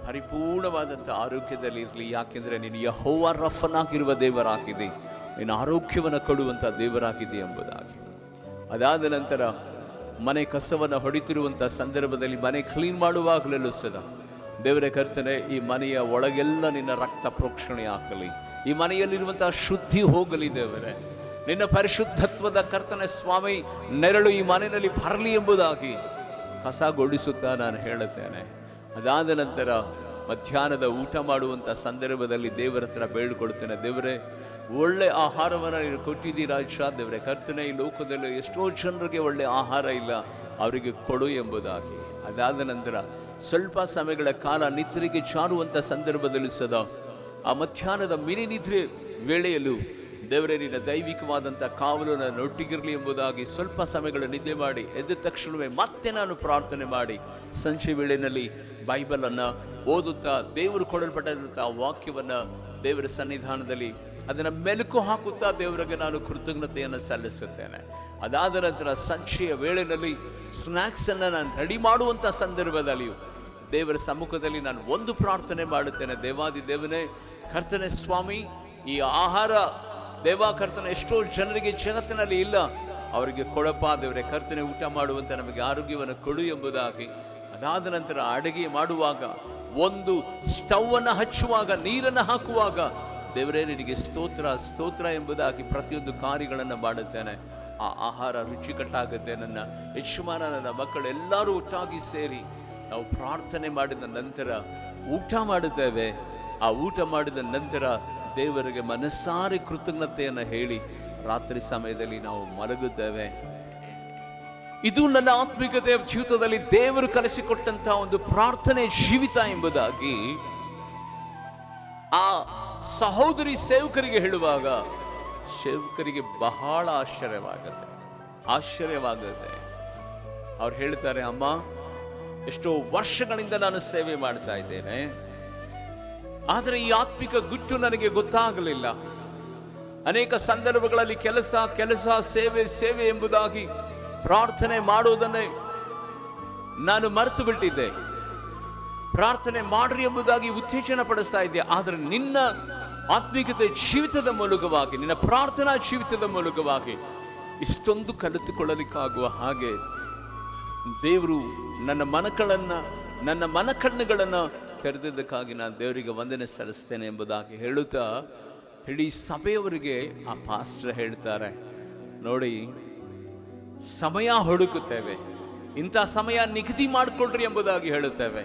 ಪರಿಪೂರ್ಣವಾದಂಥ ಆರೋಗ್ಯದಲ್ಲಿ ಇರಲಿ. ಯಾಕೆಂದರೆ ನೀನು ಯೆಹೋವ ರಫನಾಗಿರುವ ದೇವರಾಗಿದೆ, ನೀನು ಆರೋಗ್ಯವನ್ನು ಕೊಡುವಂಥ ದೇವರಾಗಿದೆ ಎಂಬುದಾಗಿ. ಅದಾದ ನಂತರ ಮನೆ ಕಸವನ್ನು ಹೊಡಿತಿರುವಂಥ ಸಂದರ್ಭದಲ್ಲಿ ಮನೆ ಕ್ಲೀನ್ ಮಾಡುವಾಗಲೆಲ್ಲೂ ಸದಾ ದೇವರೇ ಕರ್ತನೆ, ಈ ಮನೆಯ ಒಳಗೆಲ್ಲ ನಿನ್ನ ರಕ್ತ ಪ್ರೋಕ್ಷಣೆ ಆಗಲಿ, ಈ ಮನೆಯಲ್ಲಿರುವಂಥ ಶುದ್ಧಿ ಹೋಗಲಿ. ದೇವರೇ ನಿನ್ನ ಪರಿಶುದ್ಧತ್ವದ ಕರ್ತನೆ ಸ್ವಾಮಿ ನೆರಳು ಈ ಮನೆಯಲ್ಲಿ ಬರಲಿ ಎಂಬುದಾಗಿ ಕಸಗೊಳಿಸುತ್ತಾ ನಾನು ಹೇಳುತ್ತೇನೆ. ಅದಾದ ನಂತರ ಮಧ್ಯಾಹ್ನದ ಊಟ ಮಾಡುವಂಥ ಸಂದರ್ಭದಲ್ಲಿ ದೇವರ ಹತ್ರ ಬೇಡಿಕೊಳ್ತೇನೆ, ದೇವರೇ ಒಳ್ಳೆ ಆಹಾರವನ್ನು ನೀನು ಕೊಟ್ಟಿದ್ದೀರಾ ಇಶಾ, ದೇವರೇ ಕರ್ತನೆ, ಈ ಲೋಕದಲ್ಲಿ ಎಷ್ಟೋ ಜನರಿಗೆ ಒಳ್ಳೆ ಆಹಾರ ಇಲ್ಲ, ಅವರಿಗೆ ಕೊಡು ಎಂಬುದಾಗಿ. ಅದಾದ ನಂತರ ಸ್ವಲ್ಪ ಸಮಯಗಳ ಕಾಲ ನಿದ್ರೆಗೆ ಜಾರುವಂಥ ಸಂದರ್ಭದಲ್ಲಿ ಸದಾ ಆ ಮಧ್ಯಾಹ್ನದ ಮಿನಿ ನಿದ್ರೆ ವೇಳೆಯಲ್ಲೂ ದೇವರೇ ನಿನ್ನ ದೈವಿಕವಾದಂಥ ಕಾವಲು ನನ್ನೊಟ್ಟಿಗಿರಲಿ ಎಂಬುದಾಗಿ ಸ್ವಲ್ಪ ಸಮಯಗಳ ನಿದ್ದೆ ಮಾಡಿ ಎದ್ದ ತಕ್ಷಣವೇ ಮತ್ತೆ ನಾನು ಪ್ರಾರ್ಥನೆ ಮಾಡಿ ಸಂಜೆ ವೇಳೆಯಲ್ಲಿ ಬೈಬಲನ್ನು ಓದುತ್ತಾ ದೇವರು ಕೊಡಲ್ಪಟ್ಟಂಥ ವಾಕ್ಯವನ್ನು ದೇವರ ಸನ್ನಿಧಾನದಲ್ಲಿ ಅದನ್ನು ಮೆಲುಕು ಹಾಕುತ್ತಾ ದೇವರಿಗೆ ನಾನು ಕೃತಜ್ಞತೆಯನ್ನು ಸಲ್ಲಿಸುತ್ತೇನೆ. ಅದಾದ ನಂತರ ಸಂಜೆಯ ವೇಳೆಯಲ್ಲಿ ಸ್ನ್ಯಾಕ್ಸನ್ನು ನಾನು ರೆಡಿ ಮಾಡುವಂಥ ಸಂದರ್ಭದಲ್ಲಿಯೂ ದೇವರ ಸಮ್ಮುಖದಲ್ಲಿ ನಾನು ಒಂದು ಪ್ರಾರ್ಥನೆ ಮಾಡುತ್ತೇನೆ, ದೇವಾದಿ ದೇವನೇ ಕರ್ತನೆ ಸ್ವಾಮಿ, ಈ ಆಹಾರ ದೇವಾ ಕರ್ತನೆ ಎಷ್ಟೋ ಜನರಿಗೆ ಜಗತ್ತಿನಲ್ಲಿ ಇಲ್ಲ, ಅವರಿಗೆ ಕೊಡಪ್ಪ ದೇವರೇ ಕರ್ತನೆ, ಊಟ ಮಾಡುವಂಥ ನಮಗೆ ಆರೋಗ್ಯವನ್ನು ಕೊಡು ಎಂಬುದಾಗಿ. ಅದಾದ ನಂತರ ಅಡುಗೆ ಮಾಡುವಾಗ, ಒಂದು ಸ್ಟವನ್ನು ಹಚ್ಚುವಾಗ, ನೀರನ್ನು ಹಾಕುವಾಗ ದೇವರೇ ನಿನಗೆ ಸ್ತೋತ್ರ ಸ್ತೋತ್ರ ಎಂಬುದಾಗಿ ಪ್ರತಿಯೊಂದು ಕಾರ್ಯಗಳನ್ನು ಮಾಡುತ್ತೇನೆ. ಆ ಆಹಾರ ರುಚಿಕಟ್ಟಾಗುತ್ತೆ. ನನ್ನ ಯಜಮಾನ, ನನ್ನ ಮಕ್ಕಳು ಎಲ್ಲರೂ ಒಟ್ಟಾಗಿ ಸೇರಿ ನಾವು ಪ್ರಾರ್ಥನೆ ಮಾಡಿದ ನಂತರ ಊಟ ಮಾಡುತ್ತೇವೆ. ಆ ಊಟ ಮಾಡಿದ ನಂತರ ದೇವರಿಗೆ ಮನಸ್ಸಾರೆ ಕೃತಜ್ಞತೆಯನ್ನು ಹೇಳಿ ರಾತ್ರಿ ಸಮಯದಲ್ಲಿ ನಾವು ಮಲಗುತ್ತೇವೆ. ಇದು ನನ್ನ ಆತ್ಮಿಕತೆಯ ಜೀವಿತದಲ್ಲಿ ದೇವರು ಕಲಿಸಿಕೊಟ್ಟಂತಹ ಒಂದು ಪ್ರಾರ್ಥನೆ ಜೀವಿತ ಎಂಬುದಾಗಿ ಆ ಸಹೋದರಿ ಸೇವಕರಿಗೆ ಹೇಳುವಾಗ ಸೇವಕರಿಗೆ ಬಹಳ ಆಶ್ಚರ್ಯವಾಗುತ್ತೆ. ಅವ್ರು ಹೇಳ್ತಾರೆ, ಅಮ್ಮ, ಎಷ್ಟೋ ವರ್ಷಗಳಿಂದ ನಾನು ಸೇವೆ ಮಾಡ್ತಾ ಇದ್ದೇನೆ, ಆದರೆ ಈ ಆತ್ಮಿಕ ಗುಟ್ಟು ನನಗೆ ಗೊತ್ತಾಗಲಿಲ್ಲ. ಅನೇಕ ಸಂದರ್ಭಗಳಲ್ಲಿ ಕೆಲಸ ಸೇವೆ ಎಂಬುದಾಗಿ ಪ್ರಾರ್ಥನೆ ಮಾಡುವುದನ್ನೇ ನಾನು ಮರೆತು ಬಿಟ್ಟಿದ್ದೆ. ಪ್ರಾರ್ಥನೆ ಮಾಡ್ರಿ ಎಂಬುದಾಗಿ ಉತ್ತೇಜನ ಪಡಿಸ್ತಾ ಇದ್ದೆ. ಆದರೆ ನಿನ್ನ ಆತ್ಮಿಕತೆ ಜೀವಿತದ ಮೂಲಕವಾಗಿ, ನಿನ್ನ ಪ್ರಾರ್ಥನಾ ಜೀವಿತದ ಮೂಲಕವಾಗಿ ಇಷ್ಟೊಂದು ಕಲಿತುಕೊಳ್ಳಲಿಕ್ಕಾಗುವ ಹಾಗೆ ದೇವರು ನನ್ನ ಮನಕಣ್ಣುಗಳನ್ನು ತೆರೆದಿದ್ದಕ್ಕಾಗಿ ನಾನು ದೇವರಿಗೆ ವಂದನೆ ಸಲ್ಲಿಸ್ತೇನೆ ಎಂಬುದಾಗಿ ಹೇಳುತ್ತಾ ಇಡೀ ಸಭೆಯವರಿಗೆ ಆ ಪಾಸ್ಟರ್ ಹೇಳ್ತಾರೆ, ನೋಡಿ, ಸಮಯ ಹುಡುಕುತ್ತೇವೆ, ಇಂಥ ಸಮಯ ನಿಗದಿ ಮಾಡಿಕೊಡ್ರಿ ಎಂಬುದಾಗಿ ಹೇಳುತ್ತೇವೆ.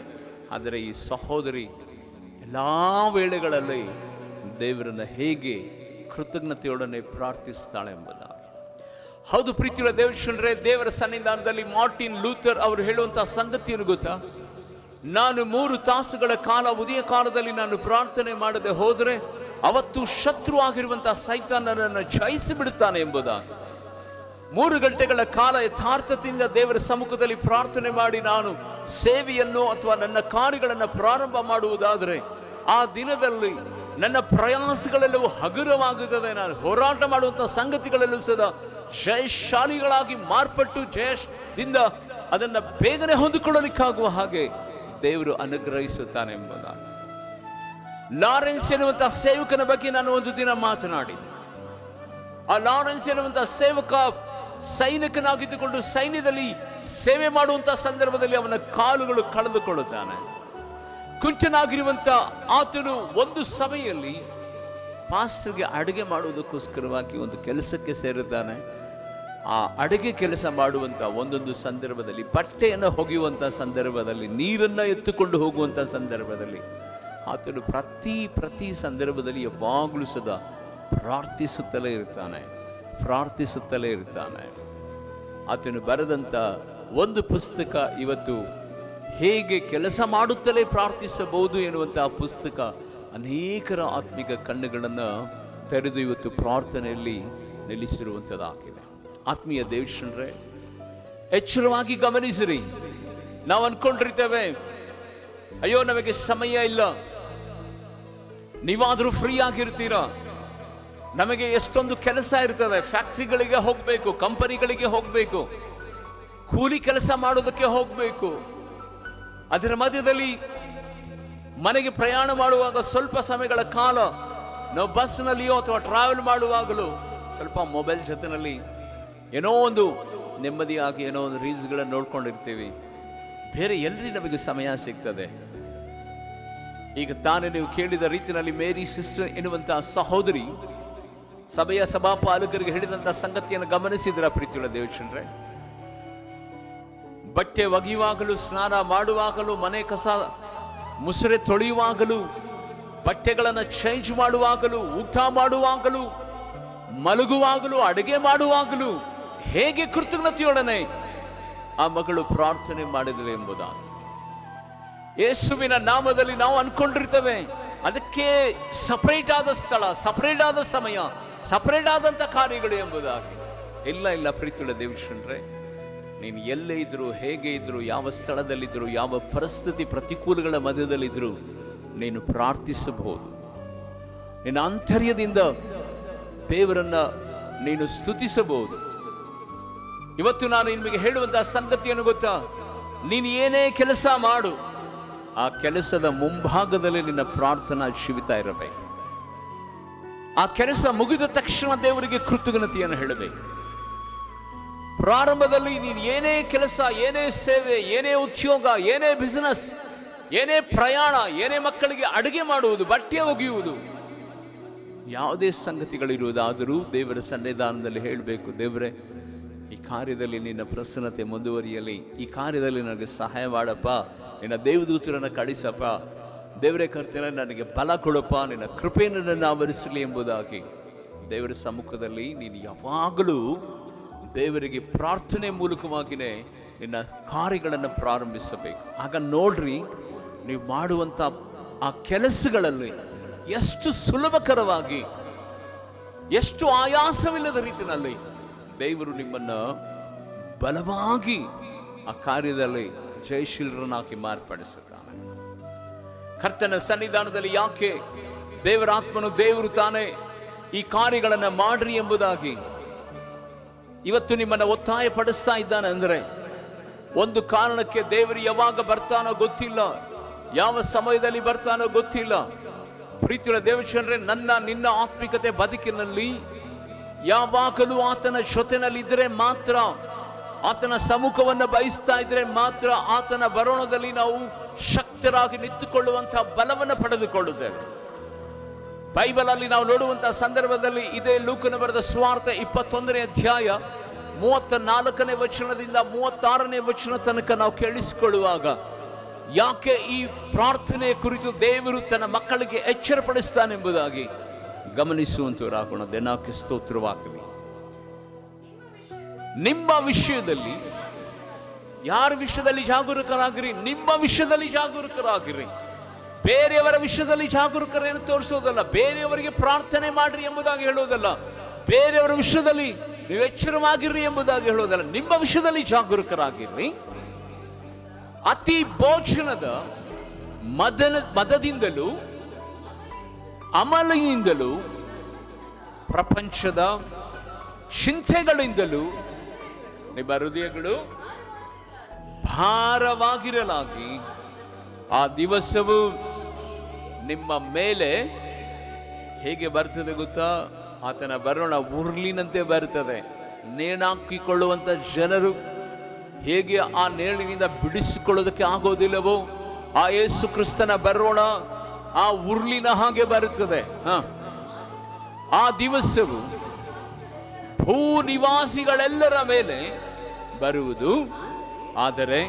ಆದರೆ ಈ ಸಹೋದರಿ ಎಲ್ಲ ವೇಳೆಗಳಲ್ಲಿ ದೇವರನ್ನು ಹೇಗೆ ಕೃತಜ್ಞತೆಯೊಡನೆ ಪ್ರಾರ್ಥಿಸ್ತಾಳೆ ಎಂಬುದಾಗಿ. ಹೌದು ಪ್ರೀತಿಯುಳ್ಳ ದೇವಶ್ರೀ, ದೇವರ ಸನ್ನಿಧಾನದಲ್ಲಿ ಮಾರ್ಟಿನ್ ಲೂಥರ್ ಅವರು ಹೇಳುವಂತಹ ಸಂಗತಿಯನ್ನು ಗೊತ್ತಾ? ನಾನು 3 ತಾಸುಗಳ ಕಾಲ ಉದಯ ಕಾಲದಲ್ಲಿ ನಾನು ಪ್ರಾರ್ಥನೆ ಮಾಡದೆ ಹೋದರೆ ಅವತ್ತು ಶತ್ರು ಆಗಿರುವಂತಹ ಸೈತಾನನನ್ನು ಜಯಿಸಿ ಬಿಡುತ್ತಾನೆ ಎಂಬುದಾಗಿ. 3 ಗಂಟೆಗಳ ಕಾಲ ಯಥಾರ್ಥತೆಯಿಂದ ದೇವರ ಸಮ್ಮುಖದಲ್ಲಿ ಪ್ರಾರ್ಥನೆ ಮಾಡಿ ನಾನು ಸೇವೆಯನ್ನು ಅಥವಾ ನನ್ನ ಕಾರ್ಯಗಳನ್ನು ಪ್ರಾರಂಭ ಮಾಡುವುದಾದರೆ ಆ ದಿನದಲ್ಲಿ ನನ್ನ ಪ್ರಯಾಸಗಳೆಲ್ಲವೂ ಹಗುರವಾಗುತ್ತದೆ. ನಾನು ಹೋರಾಟ ಮಾಡುವಂತಹ ಸಂಗತಿಗಳೆಲ್ಲವೂ ಸದಾ ಜಯಶಾಲಿಗಳಾಗಿ ಮಾರ್ಪಟ್ಟು ಜಯದಿಂದ ಅದನ್ನು ಬೇಗನೆ ಹೊಂದಿಕೊಳ್ಳಲಿಕ್ಕಾಗುವ ಹಾಗೆ ದೇವರು ಅನುಗ್ರಹಿಸುತ್ತಾನೆ ಎಂಬುದಾಗಿ. ಲಾರೆನ್ಸ್ ಎನ್ನುವಂತಹ ಸೇವಕನ ಬಗ್ಗೆ ನಾನು ಒಂದು ದಿನ ಮಾತನಾಡಿದೆ. ಆ ಲಾರೆನ್ಸ್ ಎನ್ನುವಂತಹ ಸೇವಕ ಸೈನಿಕನಾಗಿದ್ದುಕೊಂಡು ಸೈನ್ಯದಲ್ಲಿ ಸೇವೆ ಮಾಡುವಂತಹ ಸಂದರ್ಭದಲ್ಲಿ ಅವನ ಕಾಲುಗಳು ಕಳೆದುಕೊಳ್ಳುತ್ತಾನೆ. ಕುಂಚನಾಗಿರುವಂತ ಆತನು ಒಂದು ಸಭೆಯಲ್ಲಿ ಪಾಸ್ಟರ್ಗೆ ಅಡುಗೆ ಮಾಡುವುದಕ್ಕೋಸ್ಕರವಾಗಿ ಒಂದು ಕೆಲಸಕ್ಕೆ ಸೇರುತ್ತಾನೆ. ಆ ಅಡುಗೆ ಕೆಲಸ ಮಾಡುವಂಥ ಒಂದೊಂದು ಸಂದರ್ಭದಲ್ಲಿ, ಬಟ್ಟೆಯನ್ನು ಹೊಗೆಯುವಂಥ ಸಂದರ್ಭದಲ್ಲಿ, ನೀರನ್ನು ಎತ್ತುಕೊಂಡು ಹೋಗುವಂಥ ಸಂದರ್ಭದಲ್ಲಿ ಆತನು ಪ್ರತಿ ಸಂದರ್ಭದಲ್ಲಿ ಯಾವಾಗಲೂ ಸದಾ ಪ್ರಾರ್ಥಿಸುತ್ತಲೇ ಇರ್ತಾನೆ. ಆತನು ಬರೆದಂಥ ಒಂದು ಪುಸ್ತಕ ಇವತ್ತು ಹೇಗೆ ಕೆಲಸ ಮಾಡುತ್ತಲೇ ಪ್ರಾರ್ಥಿಸಬಹುದು ಎನ್ನುವಂತಹ ಪುಸ್ತಕ ಅನೇಕರ ಆತ್ಮಿಕ ಕಣ್ಣುಗಳನ್ನು ತೆರೆದು ಇವತ್ತು ಪ್ರಾರ್ಥನೆಯಲ್ಲಿ ನಿಲ್ಲಿಸಿರುವಂಥದ್ದಾಗಿದೆ. ಆತ್ಮೀಯ ದೇವಶ್ರೀ, ಎಚ್ಚರವಾಗಿ ಗಮನಿಸಿರಿ. ನಾವು ಅನ್ಕೊಂಡಿರ್ತೇವೆ, ಅಯ್ಯೋ ನಮಗೆ ಸಮಯ ಇಲ್ಲ, ನೀವಾದರೂ ಫ್ರೀ ಆಗಿರ್ತೀರಾ, ನಮಗೆ ಎಷ್ಟೊಂದು ಕೆಲಸ ಇರ್ತದೆ, ಫ್ಯಾಕ್ಟ್ರಿಗಳಿಗೆ ಹೋಗಬೇಕು, ಕಂಪನಿಗಳಿಗೆ ಹೋಗಬೇಕು, ಕೂಲಿ ಕೆಲಸ ಮಾಡೋದಕ್ಕೆ ಹೋಗಬೇಕು, ಅದರ ಮಧ್ಯದಲ್ಲಿ ಮನೆಗೆ ಪ್ರಯಾಣ ಮಾಡುವಾಗ ಸ್ವಲ್ಪ ಸಮಯಗಳ ಕಾಲ ನಾವು ಬಸ್ನಲ್ಲಿಯೋ ಅಥವಾ ಟ್ರಾವೆಲ್ ಮಾಡುವಾಗಲೂ ಸ್ವಲ್ಪ ಮೊಬೈಲ್ ಜೊತೆಯಲ್ಲಿ ಏನೋ ಒಂದು ನೆಮ್ಮದಿಯಾಗಿ ಏನೋ ಒಂದು ರೀಲ್ಸ್ಗಳನ್ನು ನೋಡ್ಕೊಂಡಿರ್ತೀವಿ. ಬೇರೆ ಎಲ್ರಿ ನಮಗೆ ಸಮಯ ಸಿಗ್ತದೆ? ಈಗ ತಾನೇ ನೀವು ಕೇಳಿದ ರೀತಿಯಲ್ಲಿ ಮೇರಿ ಸಿಸ್ಟರ್ ಎನ್ನುವಂತಹ ಸಹೋದರಿ ಸಭೆಯ ಸಭಾಪಾಲಕರಿಗೆ ಹೇಳಿದಂತಹ ಸಂಗತಿಯನ್ನು ಗಮನಿಸಿದ್ರ ಪ್ರೀತಿಯುಳ್ಳ ದೇವಶ್ರೀ? ಬಟ್ಟೆ ಒಗೆಯುವಾಗಲೂ, ಸ್ನಾನ ಮಾಡುವಾಗಲೂ, ಮನೆ ಕಸ ಮುಸುರೆ ತೊಳೆಯುವಾಗಲೂ, ಬಟ್ಟೆಗಳನ್ನು ಚೇಂಜ್ ಮಾಡುವಾಗಲೂ, ಊಟ ಮಾಡುವಾಗಲೂ, ಮಲಗುವಾಗಲೂ, ಅಡುಗೆ ಮಾಡುವಾಗಲೂ ಹೇಗೆ ಕೃತಜ್ಞತೆಯೊಡನೆ ಆ ಮಗಳು ಪ್ರಾರ್ಥನೆ ಮಾಡಿದಳು ಎಂಬುದಾಗಿ ಯೇಸುವಿನ ನಾಮದಲ್ಲಿ ನಾವು ಅನ್ಕೊಂಡಿರ್ತೇವೆ. ಅದಕ್ಕೆ ಸಪರೇಟ್ ಆದ ಸ್ಥಳ, ಸಪರೇಟ್ ಆದ ಸಮಯ, ಸಪರೇಟ್ ಆದಂಥ ಕಾರ್ಯಗಳು ಎಂಬುದಾಗಿ. ಇಲ್ಲ ಪ್ರೀತಿಯುಳ್ಳ ದೇವಶ್ರೀ, ನೀನು ಎಲ್ಲೇ ಇದ್ರು, ಹೇಗೆ ಇದ್ರು, ಯಾವ ಸ್ಥಳದಲ್ಲಿದ್ದರು, ಯಾವ ಪರಿಸ್ಥಿತಿ ಪ್ರತಿಕೂಲಗಳ ಮಧ್ಯದಲ್ಲಿದ್ದರೂ ನೀನು ಪ್ರಾರ್ಥಿಸಬಹುದು. ನಿನ್ನ ಆಂತರ್ಯದಿಂದ ದೇವರನ್ನ ನೀನು ಸ್ತುತಿಸಬಹುದು. ಇವತ್ತು ನಾನು ನಿಮಗೆ ಹೇಳುವಂತಹ ಸಂಗತಿಯನ್ನು ಗೊತ್ತಾ? ನೀನು ಏನೇ ಕೆಲಸ ಮಾಡು, ಆ ಕೆಲಸದ ಮುಂಭಾಗದಲ್ಲಿ ನಿನ್ನ ಪ್ರಾರ್ಥನಾ ಜೀವಿತ ಇರಬೇಕು. ಆ ಕೆಲಸ ಮುಗಿದ ತಕ್ಷಣ ದೇವರಿಗೆ ಕೃತಜ್ಞತೆಯನ್ನು ಹೇಳಬೇಕು. ಪ್ರಾರಂಭದಲ್ಲಿ ನೀನು ಏನೇ ಕೆಲಸ, ಏನೇ ಸೇವೆ, ಏನೇ ಉದ್ಯೋಗ, ಏನೇ ಬಿಸಿನೆಸ್, ಏನೇ ಪ್ರಯಾಣ, ಏನೇ ಮಕ್ಕಳಿಗೆ ಅಡುಗೆ ಮಾಡುವುದು, ಬಟ್ಟೆ ಒಗೆಯುವುದು, ಯಾವುದೇ ಸಂಗತಿಗಳಿರುವುದಾದರೂ ದೇವರ ಸನ್ನಿಧಾನದಲ್ಲಿ ಹೇಳಬೇಕು, ದೇವರೇ ಈ ಕಾರ್ಯದಲ್ಲಿ ನಿನ್ನ ಪ್ರಸನ್ನತೆ ಮುಂದುವರಿಯಲಿ, ಈ ಕಾರ್ಯದಲ್ಲಿ ನನಗೆ ಸಹಾಯ ಮಾಡಪ್ಪ, ನಿನ್ನ ದೇವದೂತರನ್ನು ಕಳಿಸಪ್ಪ, ದೇವರೇ ಕರ್ತನೆ ನನಗೆ ಬಲ ಕೊಡಪ್ಪ, ನಿನ್ನ ಕೃಪೆಯನ್ನು ನನ್ನ ಆವರಿಸಲಿ ಎಂಬುದಾಗಿ ದೇವರ ಸಮ್ಮುಖದಲ್ಲಿ ನೀನು ಯಾವಾಗಲೂ ದೇವರಿಗೆ ಪ್ರಾರ್ಥನೆ ಮೂಲಕವಾಗಿಯೇ ನಿನ್ನ ಕಾರ್ಯಗಳನ್ನು ಪ್ರಾರಂಭಿಸಬೇಕು. ಆಗ ನೋಡ್ರಿ, ನೀವು ಮಾಡುವಂಥ ಆ ಕೆಲಸಗಳಲ್ಲಿ ಎಷ್ಟು ಸುಲಭಕರವಾಗಿ, ಎಷ್ಟು ಆಯಾಸವಿಲ್ಲದ ರೀತಿಯಲ್ಲಿ ದೇವರು ನಿಮ್ಮನ್ನು ಬಲವಾಗಿ ಆ ಕಾರ್ಯದಲ್ಲಿ ಜಯಶೀಲರನ್ನಾಗಿ ಮಾರ್ಪಡಿಸುತ್ತಾನೆ. ಕರ್ತನ ಸನ್ನಿಧಾನದಲ್ಲಿ ಯಾಕೆ ದೇವರ ಆತ್ಮನು, ದೇವರು ತಾನೇ ಈ ಕಾರ್ಯಗಳನ್ನು ಮಾಡ್ರಿ ಎಂಬುದಾಗಿ ಇವತ್ತು ನಿಮ್ಮನ್ನು ಒತ್ತಾಯ ಪಡಿಸ್ತಾ ಇದ್ದಾನೆ ಅಂದರೆ ಒಂದು ಕಾರಣಕ್ಕೆ. ದೇವರು ಯಾವಾಗ ಬರ್ತಾನೋ ಗೊತ್ತಿಲ್ಲ, ಯಾವ ಸಮಯದಲ್ಲಿ ಬರ್ತಾನೋ ಗೊತ್ತಿಲ್ಲ. ಪ್ರೀತಿಯುಳ್ಳ ದೇವಶ್ರೀ, ನಿನ್ನ ಆತ್ಮಿಕತೆ ಬದುಕಿನಲ್ಲಿ ಯಾವಾಗಲೂ ಆತನ ಜೊತೆನಲ್ಲಿದ್ದರೆ ಮಾತ್ರ, ಆತನ ಸಮ್ಮುಖವನ್ನು ಬಯಸ್ತಾ ಇದ್ರೆ ಮಾತ್ರ ಆತನ ಬರೋಣದಲ್ಲಿ ನಾವು ಶಕ್ತರಾಗಿ ನಿಂತುಕೊಳ್ಳುವಂತಹ ಬಲವನ್ನು ಪಡೆದುಕೊಳ್ಳುತ್ತೇವೆ. ಬೈಬಲ್ ಅಲ್ಲಿ ನಾವು ನೋಡುವಂತಹ ಸಂದರ್ಭದಲ್ಲಿ ಇದೇ ಲೂಕನ ಬರೆದ ಸುವಾರ್ತೆ 21ನೇ ಅಧ್ಯಾಯ 34ನೇ ವಚನದಿಂದ 36ನೇ ವಚನ ತನಕ ನಾವು ಕೇಳಿಸಿಕೊಳ್ಳುವಾಗ ಯಾಕೆ ಈ ಪ್ರಾರ್ಥನೆಯ ಕುರಿತು ದೇವರು ತನ್ನ ಮಕ್ಕಳಿಗೆ ಎಚ್ಚರಪಡಿಸ್ತಾನೆಂಬುದಾಗಿ ಗಮನಿಸುವಂತವರಾಗೋಣ. ದೇವರಿಗೆ ಸ್ತೋತ್ರವಾಗಲಿ. ನಿಮ್ಮ ವಿಷಯದಲ್ಲಿ, ಯಾರ ವಿಷಯದಲ್ಲಿ ಜಾಗರೂಕರಾಗಿರಿ? ನಿಮ್ಮ ವಿಷಯದಲ್ಲಿ ಜಾಗರೂಕರಾಗಿರಿ. ಬೇರೆಯವರ ವಿಷಯದಲ್ಲಿ ಜಾಗರೂಕರೇನು ತೋರಿಸೋದಲ್ಲ, ಬೇರೆಯವರಿಗೆ ಪ್ರಾರ್ಥನೆ ಮಾಡ್ರಿ ಎಂಬುದಾಗಿ ಹೇಳೋದಲ್ಲ, ಬೇರೆಯವರ ವಿಷಯದಲ್ಲಿ ನೀವು ಎಚ್ಚರವಾಗಿರ್ರಿ ಎಂಬುದಾಗಿ ಹೇಳೋದಲ್ಲ. ನಿಮ್ಮ ವಿಷಯದಲ್ಲಿ ಜಾಗರೂಕರಾಗಿರ್ರಿ. ಅತಿ ಭೋಜನದ ಮದದಿಂದಲೂ ಅಮಲಿನಿಂದಲೂ ಪ್ರಪಂಚದ ಚಿಂತೆಗಳಿಂದಲೂ ನಿಮ್ಮ ಹೃದಯಗಳು ಭಾರವಾಗಿರಲಾಗಿ ಆ ದಿವಸವು ನಿಮ್ಮ ಮೇಲೆ ಹೇಗೆ ಬರ್ತದೆ ಗೊತ್ತಾ? ಆತನ ಬರೋಣ ಉರುಳಿನಂತೆ ಬರ್ತದೆ. ನೇಣಾಕಿಕೊಳ್ಳುವಂಥ ಜನರು ಹೇಗೆ ಆ ನೇಣಿನಿಂದ ಬಿಡಿಸಿಕೊಳ್ಳೋದಕ್ಕೆ ಆಗೋದಿಲ್ಲವೋ, ಆ ಯೇಸು ಕ್ರಿಸ್ತನ ಬರೋಣ ಆ ಉರುಳಿನ ಹಾಗೆ ಬರುತ್ತದೆ. ಆ ದಿವಸವು ಭೂ ನಿವಾಸಿಗಳೆಲ್ಲರ ಮೇಲೆ ಬರುವುದು. ಆದರೆ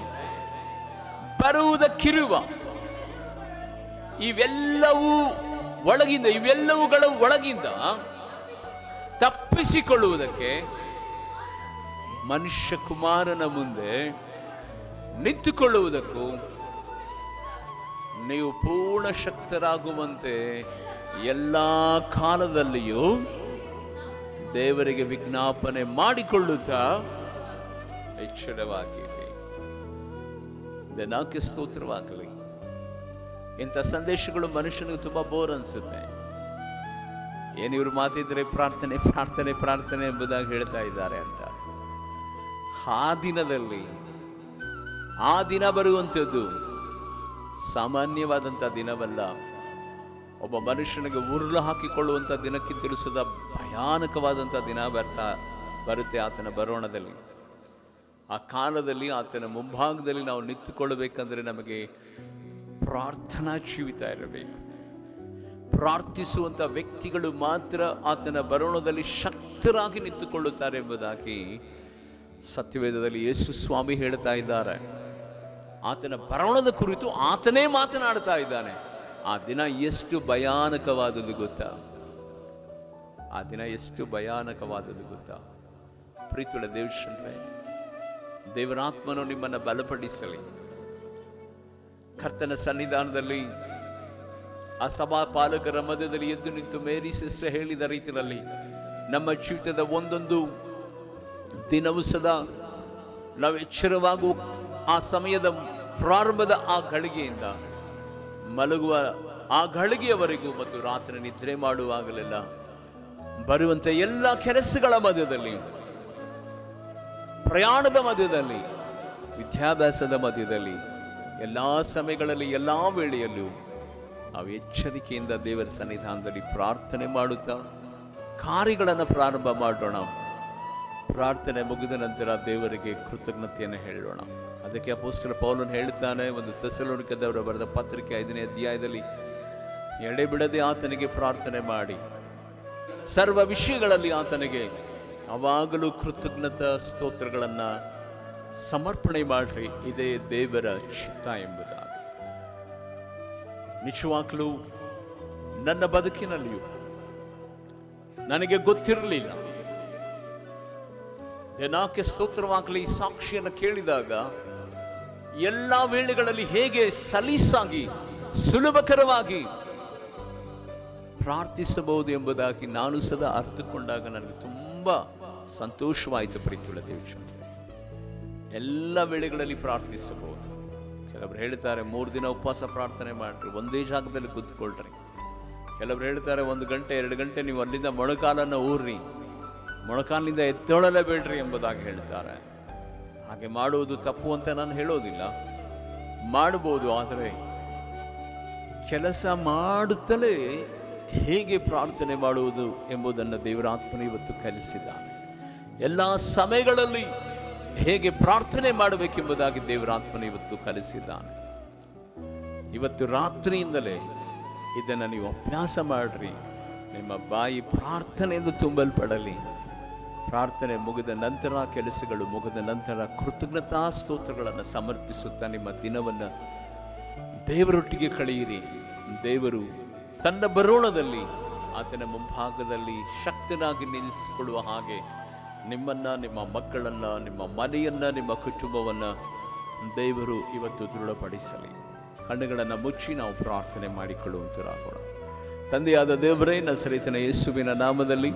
ಬರುವುದಕ್ಕಿರುವ ಇವೆಲ್ಲವುಗಳ ಒಳಗಿಂದ ತಪ್ಪಿಸಿಕೊಳ್ಳುವುದಕ್ಕೆ ಮನುಷ್ಯ ಕುಮಾರನ ಮುಂದೆ ನಿಂತುಕೊಳ್ಳುವುದಕ್ಕೂ ನೀವು ಪೂರ್ಣ ಶಕ್ತರಾಗುವಂತೆ ಎಲ್ಲ ಕಾಲದಲ್ಲಿಯೂ ದೇವರಿಗೆ ವಿಜ್ಞಾಪನೆ ಮಾಡಿಕೊಳ್ಳುತ್ತಾ ಎಚ್ಚರವಾಗಿರಿ. ದೇವರಿಗೆ ಸ್ತೋತ್ರವಾಗಲಿ. ಇಂಥ ಸಂದೇಶಗಳು ಮನುಷ್ಯನಿಗೆ ತುಂಬಾ ಬೋರ್ ಅನ್ಸುತ್ತೆ. ಏನಿವ್ರು ಮಾತಿದ್ರೆ ಪ್ರಾರ್ಥನೆ ಪ್ರಾರ್ಥನೆ ಪ್ರಾರ್ಥನೆ ಎಂಬುದಾಗಿ ಹೇಳ್ತಾ ಇದ್ದಾರೆ ಅಂತ. ಆ ದಿನದಲ್ಲಿ ಆ ದಿನ ಬರುವಂಥದ್ದು ಸಾಮಾನ್ಯವಾದಂಥ ದಿನವಲ್ಲ. ಒಬ್ಬ ಮನುಷ್ಯನಿಗೆ ಉರುಳು ಹಾಕಿಕೊಳ್ಳುವಂಥ ದಿನಕ್ಕಿಂತಲೂ ಸದಾ ಭಯಾನಕವಾದಂಥ ದಿನ ಬರುತ್ತೆ ಆತನ ಬರೋಣದಲ್ಲಿ. ಆ ಕಾಲದಲ್ಲಿ ಆತನ ಮುಂಭಾಗದಲ್ಲಿ ನಾವು ನಿಂತುಕೊಳ್ಳಬೇಕಂದ್ರೆ ನಮಗೆ ಪ್ರಾರ್ಥನಾ ಜೀವಿತ ಇರಬೇಕು. ಪ್ರಾರ್ಥಿಸುವಂಥ ವ್ಯಕ್ತಿಗಳು ಮಾತ್ರ ಆತನ ಬರೋಣದಲ್ಲಿ ಶಕ್ತರಾಗಿ ನಿಂತುಕೊಳ್ಳುತ್ತಾರೆ ಎಂಬುದಾಗಿ ಸತ್ಯವೇದದಲ್ಲಿ ಯೇಸು ಸ್ವಾಮಿ ಹೇಳ್ತಾ ಇದ್ದಾರೆ. ಆತನ ಬರೋಣದ ಕುರಿತು ಆತನೇ ಮಾತನಾಡ್ತಾ ಇದ್ದಾನೆ. ಆ ದಿನ ಎಷ್ಟು ಭಯಾನಕವಾದದ್ದು ಗೊತ್ತಾ? ಆ ದಿನ ಎಷ್ಟು ಭಯಾನಕವಾದದ್ದು ಗೊತ್ತಾ? ಪ್ರೀತಿಯುಳ್ಳ ದೇವಜನರೇ, ದೇವರಾತ್ಮನು ನಿಮ್ಮನ್ನು ಬಲಪಡಿಸಲಿ. ಕರ್ತನ ಸನ್ನಿಧಾನದಲ್ಲಿ ಆ ಸಭಾ ಪಾಲಕರ ಮಧ್ಯದಲ್ಲಿ ಎದ್ದು ನಿಂತು ಮೇರಿ ಸಿಸ್ಟರ್ ಹೇಳಿದ ರೀತಿಯಲ್ಲಿ ನಮ್ಮ ಜೀವಿತದ ಒಂದೊಂದು ದಿನವೂ ಸದಾ ನಾವು ಎಚ್ಚರವಾಗುವ ಆ ಸಮಯದ ಪ್ರಾರಂಭದ ಆ ಗಳಿಗೆಯಿಂದ ಮಲಗುವ ಆ ಗಳಿಗೆಯವರೆಗೂ ಮತ್ತು ರಾತ್ರಿ ನಿದ್ರೆ ಮಾಡುವಾಗಲೆಲ್ಲ ಬರುವಂಥ ಎಲ್ಲ ಕೆಲಸಗಳ ಮಧ್ಯದಲ್ಲಿ, ಪ್ರಯಾಣದ ಮಧ್ಯದಲ್ಲಿ, ವಿದ್ಯಾಭ್ಯಾಸದ ಮಧ್ಯದಲ್ಲಿ, ಎಲ್ಲ ಸಮಯಗಳಲ್ಲಿ ಎಲ್ಲ ವೇಳೆಯಲ್ಲೂ ನಾವು ಎಚ್ಚರಿಕೆಯಿಂದ ದೇವರ ಸನ್ನಿಧಾನದಲ್ಲಿ ಪ್ರಾರ್ಥನೆ ಮಾಡುತ್ತಾ ಕಾರ್ಯಗಳನ್ನು ಪ್ರಾರಂಭ ಮಾಡೋಣ. ಪ್ರಾರ್ಥನೆ ಮುಗಿದ ನಂತರ ದೇವರಿಗೆ ಕೃತಜ್ಞತೆಯನ್ನು ಹೇಳೋಣ. ಅದಕ್ಕೆ ಅಪೊಸ್ತಲ ಪೌಲನು ಹೇಳುತ್ತಾನೆ, ಒಂದು ಥೆಸಲೋನಿಕದವರು ಬರೆದ ಪತ್ರಿಕೆ 5ನೇ ಅಧ್ಯಾಯದಲ್ಲಿ, ಎಡೆಬಿಡದೆ ಆತನಿಗೆ ಪ್ರಾರ್ಥನೆ ಮಾಡಿ ಸರ್ವ ವಿಷಯಗಳಲ್ಲಿ ಆತನಿಗೆ ಯಾವಾಗಲೂ ಕೃತಜ್ಞತಾ ಸ್ತೋತ್ರಗಳನ್ನು ಸಮರ್ಪಣೆ ಮಾಡ್ರಿ, ಇದೇ ದೇವರ ಚಿತ್ತ ಎಂಬುದಾಗಿ. ನಿಜವಾಗ್ಲೂ ನನ್ನ ಬದುಕಿನಲ್ಲಿಯೂ ನನಗೆ ಗೊತ್ತಿರಲಿಲ್ಲ. ದೇವರಿಗೆ ಸ್ತೋತ್ರವಾಗಲಿ. ಸಾಕ್ಷಿಯನ್ನು ಕೇಳಿದಾಗ ಎಲ್ಲ ವೇಳೆಗಳಲ್ಲಿ ಹೇಗೆ ಸಲೀಸಾಗಿ ಸುಲಭಕರವಾಗಿ ಪ್ರಾರ್ಥಿಸಬಹುದು ಎಂಬುದಾಗಿ ನಾನು ಸದಾ ಅರ್ಥಕೊಂಡಾಗ ನನಗೆ ತುಂಬಾ ಸಂತೋಷವಾಯಿತು. ಪ್ರೀತಿಯುಳ್ಳ ದೇವಜನರೇ, ಎಲ್ಲ ವೇಳೆಗಳಲ್ಲಿ ಪ್ರಾರ್ಥಿಸಬಹುದು. ಕೆಲವರು ಹೇಳ್ತಾರೆ 3 ದಿನ ಉಪವಾಸ ಪ್ರಾರ್ಥನೆ ಮಾಡ್ರಿ, ಒಂದೇ ಜಾಗದಲ್ಲಿ ಕೂತ್ಕೊಳ್ರಿ. ಕೆಲವರು ಹೇಳ್ತಾರೆ 1 ಗಂಟೆ 2 ಗಂಟೆ ನೀವು ಅಲ್ಲಿಂದ ಮೊಣಕಾಲನ್ನು ಊರ್ರಿ, ಮೊಣಕಾಲಿನಿಂದ ಎದ್ದೊಳಲೇ ಬೇಡ್ರಿ ಎಂಬುದಾಗಿ ಹೇಳ್ತಾರೆ. ಹಾಗೆ ಮಾಡುವುದು ತಪ್ಪು ಅಂತ ನಾನು ಹೇಳೋದಿಲ್ಲ, ಮಾಡಬಹುದು. ಆದರೆ ಕೆಲಸ ಮಾಡುತ್ತಲೇ ಹೇಗೆ ಪ್ರಾರ್ಥನೆ ಮಾಡುವುದು ಎಂಬುದನ್ನು ದೇವರ ಆತ್ಮನು ಇವತ್ತು ಕಲಿಸಿದ್ದಾನೆ. ಎಲ್ಲ ಸಮಯಗಳಲ್ಲಿ ಹೇಗೆ ಪ್ರಾರ್ಥನೆ ಮಾಡಬೇಕೆಂಬುದಾಗಿ ದೇವರ ಆತ್ಮನು ಇವತ್ತು ಕಲಿಸಿದ್ದಾನೆ. ಇವತ್ತು ರಾತ್ರಿಯಿಂದಲೇ ಇದನ್ನು ನೀವು ಅಭ್ಯಾಸ ಮಾಡ್ರಿ. ನಿಮ್ಮ ಬಾಯಿ ಪ್ರಾರ್ಥನೆಯಿಂದ ತುಂಬಲ್ಪಡಲಿ. ಪ್ರಾರ್ಥನೆ ಮುಗಿದ ನಂತರ, ಕೆಲಸಗಳು ಮುಗಿದ ನಂತರ ಕೃತಜ್ಞತಾ ಸ್ತೋತ್ರಗಳನ್ನು ಸಮರ್ಪಿಸುತ್ತಾ ನಿಮ್ಮ ದಿನವನ್ನು ದೇವರೊಟ್ಟಿಗೆ ಕಳೆಯಿರಿ. ದೇವರು ತನ್ನ ಬರೋಣದಲ್ಲಿ ಆತನ ಮುಂಭಾಗದಲ್ಲಿ ಶಕ್ತನಾಗಿ ನಿಲ್ಲಿಸಿಕೊಳ್ಳುವ ಹಾಗೆ ನಿಮ್ಮನ್ನು, ನಿಮ್ಮ ಮಕ್ಕಳನ್ನು, ನಿಮ್ಮ ಮನೆಯನ್ನು, ನಿಮ್ಮ ಕುಟುಂಬವನ್ನು ದೇವರು ಇವತ್ತು ದೃಢಪಡಿಸಲಿ. ಕಣ್ಣುಗಳನ್ನು ಮುಚ್ಚಿ ನಾವು ಪ್ರಾರ್ಥನೆ ಮಾಡಿಕೊಳ್ಳುವಂತರಾಗೋಣ. ತಂದೆಯಾದ ದೇವರೇ, ನಸರೇತನ ಯೇಸುವಿನ ನಾಮದಲ್ಲಿ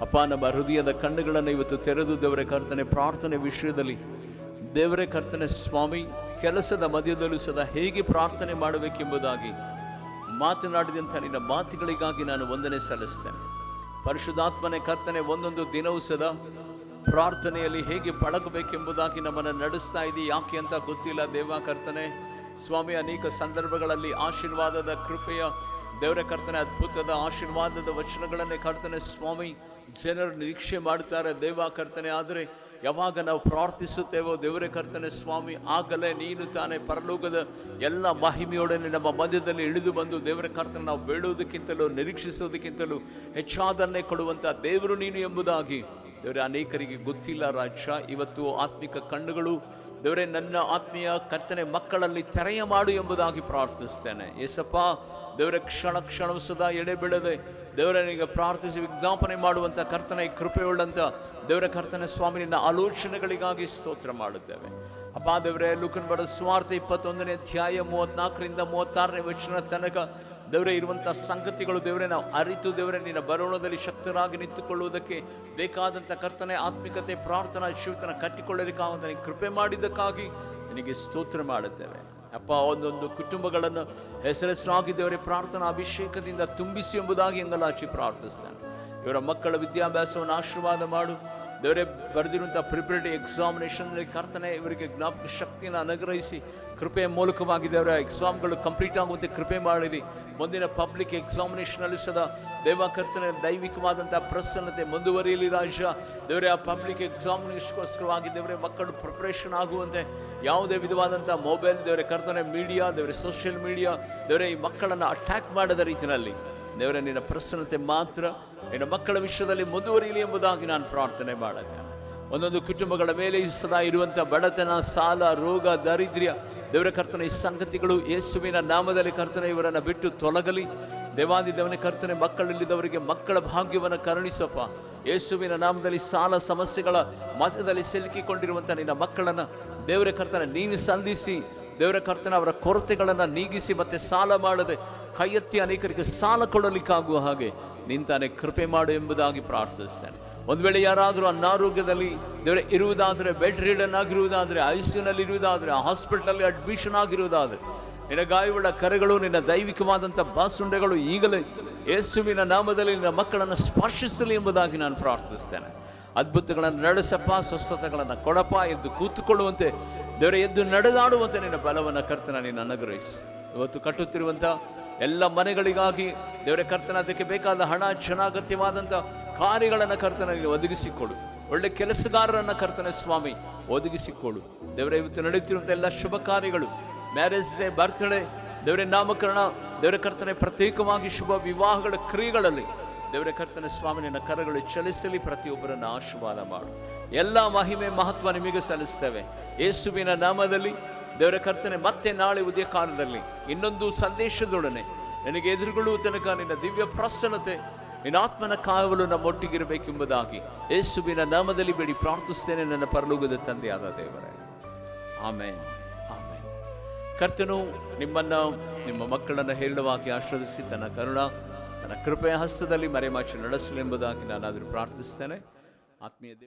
ಅಪ್ಪ, ನಮ್ಮ ಹೃದಯದ ಕಣ್ಣುಗಳನ್ನು ಇವತ್ತು ತೆರೆದು ದೇವರೇ ಕರ್ತನೆ, ಪ್ರಾರ್ಥನೆ ವಿಷಯದಲ್ಲಿ ದೇವರೇ ಕರ್ತನೆ ಸ್ವಾಮಿ, ಕೆಲಸದ ಮಧ್ಯದಲ್ಲೂ ಸದಾ ಹೇಗೆ ಪ್ರಾರ್ಥನೆ ಮಾಡಬೇಕೆಂಬುದಾಗಿ ಮಾತನಾಡಿದಂಥ ನಿನ್ನ ಮಾತುಗಳಿಗಾಗಿ ನಾನು ವಂದನೆ ಸಲ್ಲಿಸ್ತೇನೆ. ಪರಿಶುದ್ಧಾತ್ಮನೆ ಕರ್ತನೆ, ಒಂದೊಂದು ದಿನವೂ ಸದಾ ಪ್ರಾರ್ಥನೆಯಲ್ಲಿ ಹೇಗೆ ಪಳಗಬೇಕೆಂಬುದಾಗಿ ನಮ್ಮನ್ನು ನಡೆಸ್ತಾ ಇದ್ದೀವಿ. ಯಾಕೆ ಅಂತ ಗೊತ್ತಿಲ್ಲ ದೇವ ಕರ್ತನೆ ಸ್ವಾಮಿ. ಅನೇಕ ಸಂದರ್ಭಗಳಲ್ಲಿ ಆಶೀರ್ವಾದದ ಕೃಪೆಯ ದೇವರ ಕರ್ತನೆ, ಅದ್ಭುತದ ಆಶೀರ್ವಾದದ ವಚನಗಳನ್ನೇ ಕರ್ತನೆ ಸ್ವಾಮಿ ಜನರು ನಿರೀಕ್ಷೆ ಮಾಡ್ತಾರೆ ದೇವ ಕರ್ತನೆ. ಆದರೆ ಯಾವಾಗ ನಾವು ಪ್ರಾರ್ಥಿಸುತ್ತೇವೋ ದೇವರೇ ಕರ್ತನೆ ಸ್ವಾಮಿ, ಆಗಲೇ ನೀನು ತಾನೇ ಪರಲೋಕದ ಎಲ್ಲ ಮಹಿಮೆಯೊಡನೆ ನಮ್ಮ ಮಧ್ಯದಲ್ಲಿ ಇಳಿದು ಬಂದು ದೇವರ ಕರ್ತನೆ, ನಾವು ಬೇಡುವುದಕ್ಕಿಂತಲೂ ನಿರೀಕ್ಷಿಸೋದಕ್ಕಿಂತಲೂ ಹೆಚ್ಚಾದನ್ನೇ ಕೊಡುವಂಥ ದೇವರು ನೀನು ಎಂಬುದಾಗಿ ದೇವರೇ ಅನೇಕರಿಗೆ ಗೊತ್ತಿಲ್ಲ ರಾಜ್ಯ. ಇವತ್ತು ಆತ್ಮಿಕ ಕಣ್ಣುಗಳು ದೇವರೇ ನನ್ನ ಆತ್ಮೀಯ ಕರ್ತನೆ ಮಕ್ಕಳಲ್ಲಿ ತೆರೆಯ ಮಾಡು ಎಂಬುದಾಗಿ ಪ್ರಾರ್ಥಿಸ್ತೇನೆ. ಏಸಪ್ಪ ದೇವರ ಕ್ಷಣವೂ ಸದಾ ಎಡೆಬಿಡದೆ ದೇವರನಿಗೆ ಪ್ರಾರ್ಥಿಸಿ ವಿಜ್ಞಾಪನೆ ಮಾಡುವಂಥ ಕರ್ತನೆ ಕೃಪೆಯುಳ್ಳಂಥ ದೇವರ ಕರ್ತನೆ ಸ್ವಾಮಿ, ನಿನ್ನ ಆಲೋಚನೆಗಳಿಗಾಗಿ ಸ್ತೋತ್ರ ಮಾಡುತ್ತೇವೆ ಅಪ್ಪ. ದೇವರೇ ಲೂಕನ ಬರೆದ ಸುವಾರ್ತೆ 21ನೇ ಅಧ್ಯಾಯ 34ರಿಂದ 36ನೇ ವಚನ ತನಕ ದೇವರೇ ಇರುವಂಥ ಸಂಗತಿಗಳು ದೇವರೇ ನಾವು ಅರಿತು ದೇವರೇ ನಿನ್ನ ಬರೋಣದಲ್ಲಿ ಶಕ್ತರಾಗಿ ನಿಂತುಕೊಳ್ಳುವುದಕ್ಕೆ ಬೇಕಾದಂಥ ಕರ್ತನೆ ಆತ್ಮಿಕತೆ ಪ್ರಾರ್ಥನಾ ಜೀವಿತನ ಕಟ್ಟಿಕೊಳ್ಳೋದಕ್ಕಾಗಿ ನನಗೆ ಕೃಪೆ ಮಾಡಿದ್ದಕ್ಕಾಗಿ ನಿನಗೆ ಸ್ತೋತ್ರ ಮಾಡುತ್ತೇವೆ ಅಪ್ಪ. ಒಂದೊಂದು ಕುಟುಂಬಗಳನ್ನು ಹೆಸರಾಗಿ ದೇವರೇ ಪ್ರಾರ್ಥನಾ ಅಭಿಷೇಕದಿಂದ ತುಂಬಿಸಿ ಎಂಬುದಾಗಿ ಎಂಗಲಾಚಿ ಪ್ರಾರ್ಥಿಸ್ತೇನೆ. ಇವರ ಮಕ್ಕಳ ವಿದ್ಯಾಭ್ಯಾಸವನ್ನು ಆಶೀರ್ವಾದ ಮಾಡು ದೇವರೇ. ಬರೆದಿರುವಂಥ ಪ್ರಿಪರೇಟರಿ ಎಕ್ಸಾಮಿನೇಷನ್ನಲ್ಲಿ ಕರ್ತನೆ ಇವರಿಗೆ ಜ್ಞಾಪಕ ಶಕ್ತಿಯನ್ನು ಅನುಗ್ರಹಿಸಿ ಕೃಪೆಯ ಮೂಲಕವಾಗಿ ದೇವರ ಎಕ್ಸಾಮ್ಗಳು ಕಂಪ್ಲೀಟ್ ಆಗುವಂತೆ ಕೃಪೆ ಮಾಡಿದಿ. ಮುಂದಿನ ಪಬ್ಲಿಕ್ ಎಕ್ಸಾಮಿನೇಷನಲ್ಲಿ ಸದಾ ದೇವ ಕರ್ತನೆ ದೈವಿಕವಾದಂಥ ಪ್ರಸನ್ನತೆ ಮುಂದುವರಿಯಲಿ ರಾಜ್ಯ. ದೇವರೇ ಆ ಪಬ್ಲಿಕ್ ಎಕ್ಸಾಮಿನೇಷನ್ಗೋಸ್ಕರವಾಗಿ ದೇವರೇ ಮಕ್ಕಳು ಪ್ರಿಪ್ರೇಷನ್ ಆಗುವಂತೆ ಯಾವುದೇ ವಿಧವಾದಂಥ ಮೊಬೈಲ್ ದೇವರೇ ಕರ್ತನೆ ಮೀಡಿಯಾ ದೇವರೇ ಸೋಷಿಯಲ್ ಮೀಡಿಯಾ ದೇವರೇ ಈ ಮಕ್ಕಳನ್ನು ಅಟ್ಯಾಕ್ ಮಾಡದ ರೀತಿಯಲ್ಲಿ ದೇವರೇ ನಿನ್ನ ಪ್ರಸನ್ನತೆ ಮಾತ್ರ ನಿನ್ನ ಮಕ್ಕಳ ವಿಷಯದಲ್ಲಿ ಮುಂದುವರಿಯಲಿ ಎಂಬುದಾಗಿ ನಾನು ಪ್ರಾರ್ಥನೆ ಮಾಡುತ್ತೇನೆ. ಒಂದೊಂದು ಕುಟುಂಬಗಳ ಮೇಲೆ ಸದಾ ಇರುವಂಥ ಬಡತನ, ಸಾಲ, ರೋಗ, ದಾರಿದ್ರ್ಯ ದೇವರ ಕರ್ತನೆ ಈ ಸಂಗತಿಗಳು ಯೇಸುವಿನ ನಾಮದಲ್ಲಿ ಕರ್ತನೆ ಇವರನ್ನು ಬಿಟ್ಟು ತೊಲಗಲಿ. ದೇವಾದಿ ದೇವನೇ ಕರ್ತನೆ ಮಕ್ಕಳಿಲ್ಲದವರಿಗೆ ಮಕ್ಕಳ ಭಾಗ್ಯವನ್ನು ಕರುಣಿಸಪ್ಪ. ಯೇಸುವಿನ ನಾಮದಲ್ಲಿ ಸಾಲ ಸಮಸ್ಯೆಗಳ ಮಧ್ಯದಲ್ಲಿ ಸಿಲುಕಿಕೊಂಡಿರುವಂಥ ನಿನ್ನ ಮಕ್ಕಳನ್ನು ದೇವರ ಕರ್ತನೆ ನೀನು ಸಂಧಿಸಿ ದೇವರ ಕರ್ತನೆ ಅವರ ಕೊರತೆಗಳನ್ನು ನೀಗಿಸಿ ಮತ್ತೆ ಸಾಲ ಮಾಡದೆ ಕೈ ಎತ್ತಿ ಅನೇಕರಿಗೆ ಸಾಲ ಕೊಡಲಿಕ್ಕಾಗುವ ಹಾಗೆ ನಿಂತಾನೆ ಕೃಪೆ ಮಾಡು ಎಂಬುದಾಗಿ ಪ್ರಾರ್ಥಿಸ್ತೇನೆ. ಒಂದು ವೇಳೆ ಯಾರಾದರೂ ಅನಾರೋಗ್ಯದಲ್ಲಿ ದೇವರೇ ಇರುವುದಾದರೆ, ಬೆಡ್ ರಿಡನ್ ಆಗಿರುವುದಾದರೆ, ಐಸಿಯುನಲ್ಲಿ ಇರುವುದಾದರೆ, ಹಾಸ್ಪಿಟಲಲ್ಲಿ ಅಡ್ಮಿಷನ್ ಆಗಿರುವುದಾದರೆ, ನಿನ್ನ ಗಾಯವುಳ್ಳ ಕರೆಗಳು ನಿನ್ನ ದೈವಿಕವಾದಂಥ ಬಾಸುಂಡೆಗಳು ಈಗಲೇ ಯೇಸುವಿನ ನಾಮದಲ್ಲಿ ನಿನ್ನ ಮಕ್ಕಳನ್ನು ಸ್ಪರ್ಶಿಸಲಿ ಎಂಬುದಾಗಿ ನಾನು ಪ್ರಾರ್ಥಿಸ್ತೇನೆ. ಅದ್ಭುತಗಳನ್ನು ನಡೆಸಪ್ಪ, ಸ್ವಸ್ಥತೆಗಳನ್ನು ಕೊಡಪ್ಪ. ಎದ್ದು ಕೂತುಕೊಳ್ಳುವಂತೆ ದೇವರೇ ಎದ್ದು ನಡೆದಾಡುವಂತೆ ನಿನ್ನ ಬಲವನ್ನು ಕರ್ತನ ನೀನು ಅನುಗ್ರಹಿಸಿ. ಇವತ್ತು ಕಟ್ಟುತ್ತಿರುವಂಥ ಎಲ್ಲ ಮನೆಗಳಿಗಾಗಿ ದೇವರೇ ಕರ್ತನ ಅದಕ್ಕೆ ಬೇಕಾದ ಹಣ, ಅಗತ್ಯವಾದಂಥ ಕಾರ್ಯಗಳನ್ನು ಕರ್ತನ ನೀನು ಒದಗಿಸಿಕೊಡು. ಒಳ್ಳೆ ಕೆಲಸಗಾರರನ್ನು ಕರ್ತನೆ ಸ್ವಾಮಿ ಒದಗಿಸಿಕೊಡು. ದೇವರೇ ಇವತ್ತು ನಡೆಯುತ್ತಿರುವಂಥ ಎಲ್ಲ ಶುಭ ಕಾರ್ಯಗಳು, ಮ್ಯಾರೇಜ್ ಡೇ, ಬರ್ತ್ಡೇ, ದೇವರೇ ನಾಮಕರಣ, ದೇವರೇ ಕರ್ತನೆ ಪ್ರತ್ಯೇಕವಾಗಿ ಶುಭ ವಿವಾಹಗಳ ಕ್ರಿಯೆಗಳಲ್ಲಿ ದೇವರೇ ಕರ್ತನೆ ಸ್ವಾಮಿ ನಿನ್ನ ಕರಗಳು ಚಲಿಸಲಿ. ಪ್ರತಿಯೊಬ್ಬರನ್ನು ಆಶೀರ್ವಾದ ಮಾಡು. ಎಲ್ಲ ಮಹಿಮೆ ಮಹತ್ವ ನಿಮಗೆ ಸಲ್ಲಿಸ್ತೇವೆ ಯೇಸುವಿನ ನಾಮದಲ್ಲಿ. ದೇವರ ಕರ್ತನೆ ಮತ್ತೆ ನಾಳೆ ಉದಯ ಕಾಲದಲ್ಲಿ ಇನ್ನೊಂದು ಸಂದೇಶದೊಡನೆ ನನಗೆ ಎದುರುಗೊಳ್ಳುವ ತನಕ ನಿನ್ನ ದಿವ್ಯ ಪ್ರಸನ್ನತೆ, ನಿನ್ನ ಆತ್ಮನ ಕಾವಲು ನಮ್ಮೊಟ್ಟಿಗಿರಬೇಕೆಂಬುದಾಗಿ ಯೇಸುವಿನ ನಾಮದಲ್ಲಿ ಬೇಡಿ ಪ್ರಾರ್ಥಿಸ್ತೇನೆ ನನ್ನ ಪರಲೋಕದ ತಂದೆಯಾದ ದೇವರೇ. ಆಮೇನ್, ಆಮೇನ್. ಕರ್ತನು ನಿಮ್ಮನ್ನು, ನಿಮ್ಮ ಮಕ್ಕಳನ್ನು ಹೇರಳವಾಗಿ ಆಶೀರ್ವದಿಸಿ ತನ್ನ ಕರುಣ, ತನ್ನ ಕೃಪೆಯ ಹಸ್ತದಲ್ಲಿ ಮರೆಮಾಚಿ ನಡೆಸಲಿ ಎಂಬುದಾಗಿ ನಾನಾದರೂ ಪ್ರಾರ್ಥಿಸ್ತೇನೆ. ಆತ್ಮೀಯ ದೇವ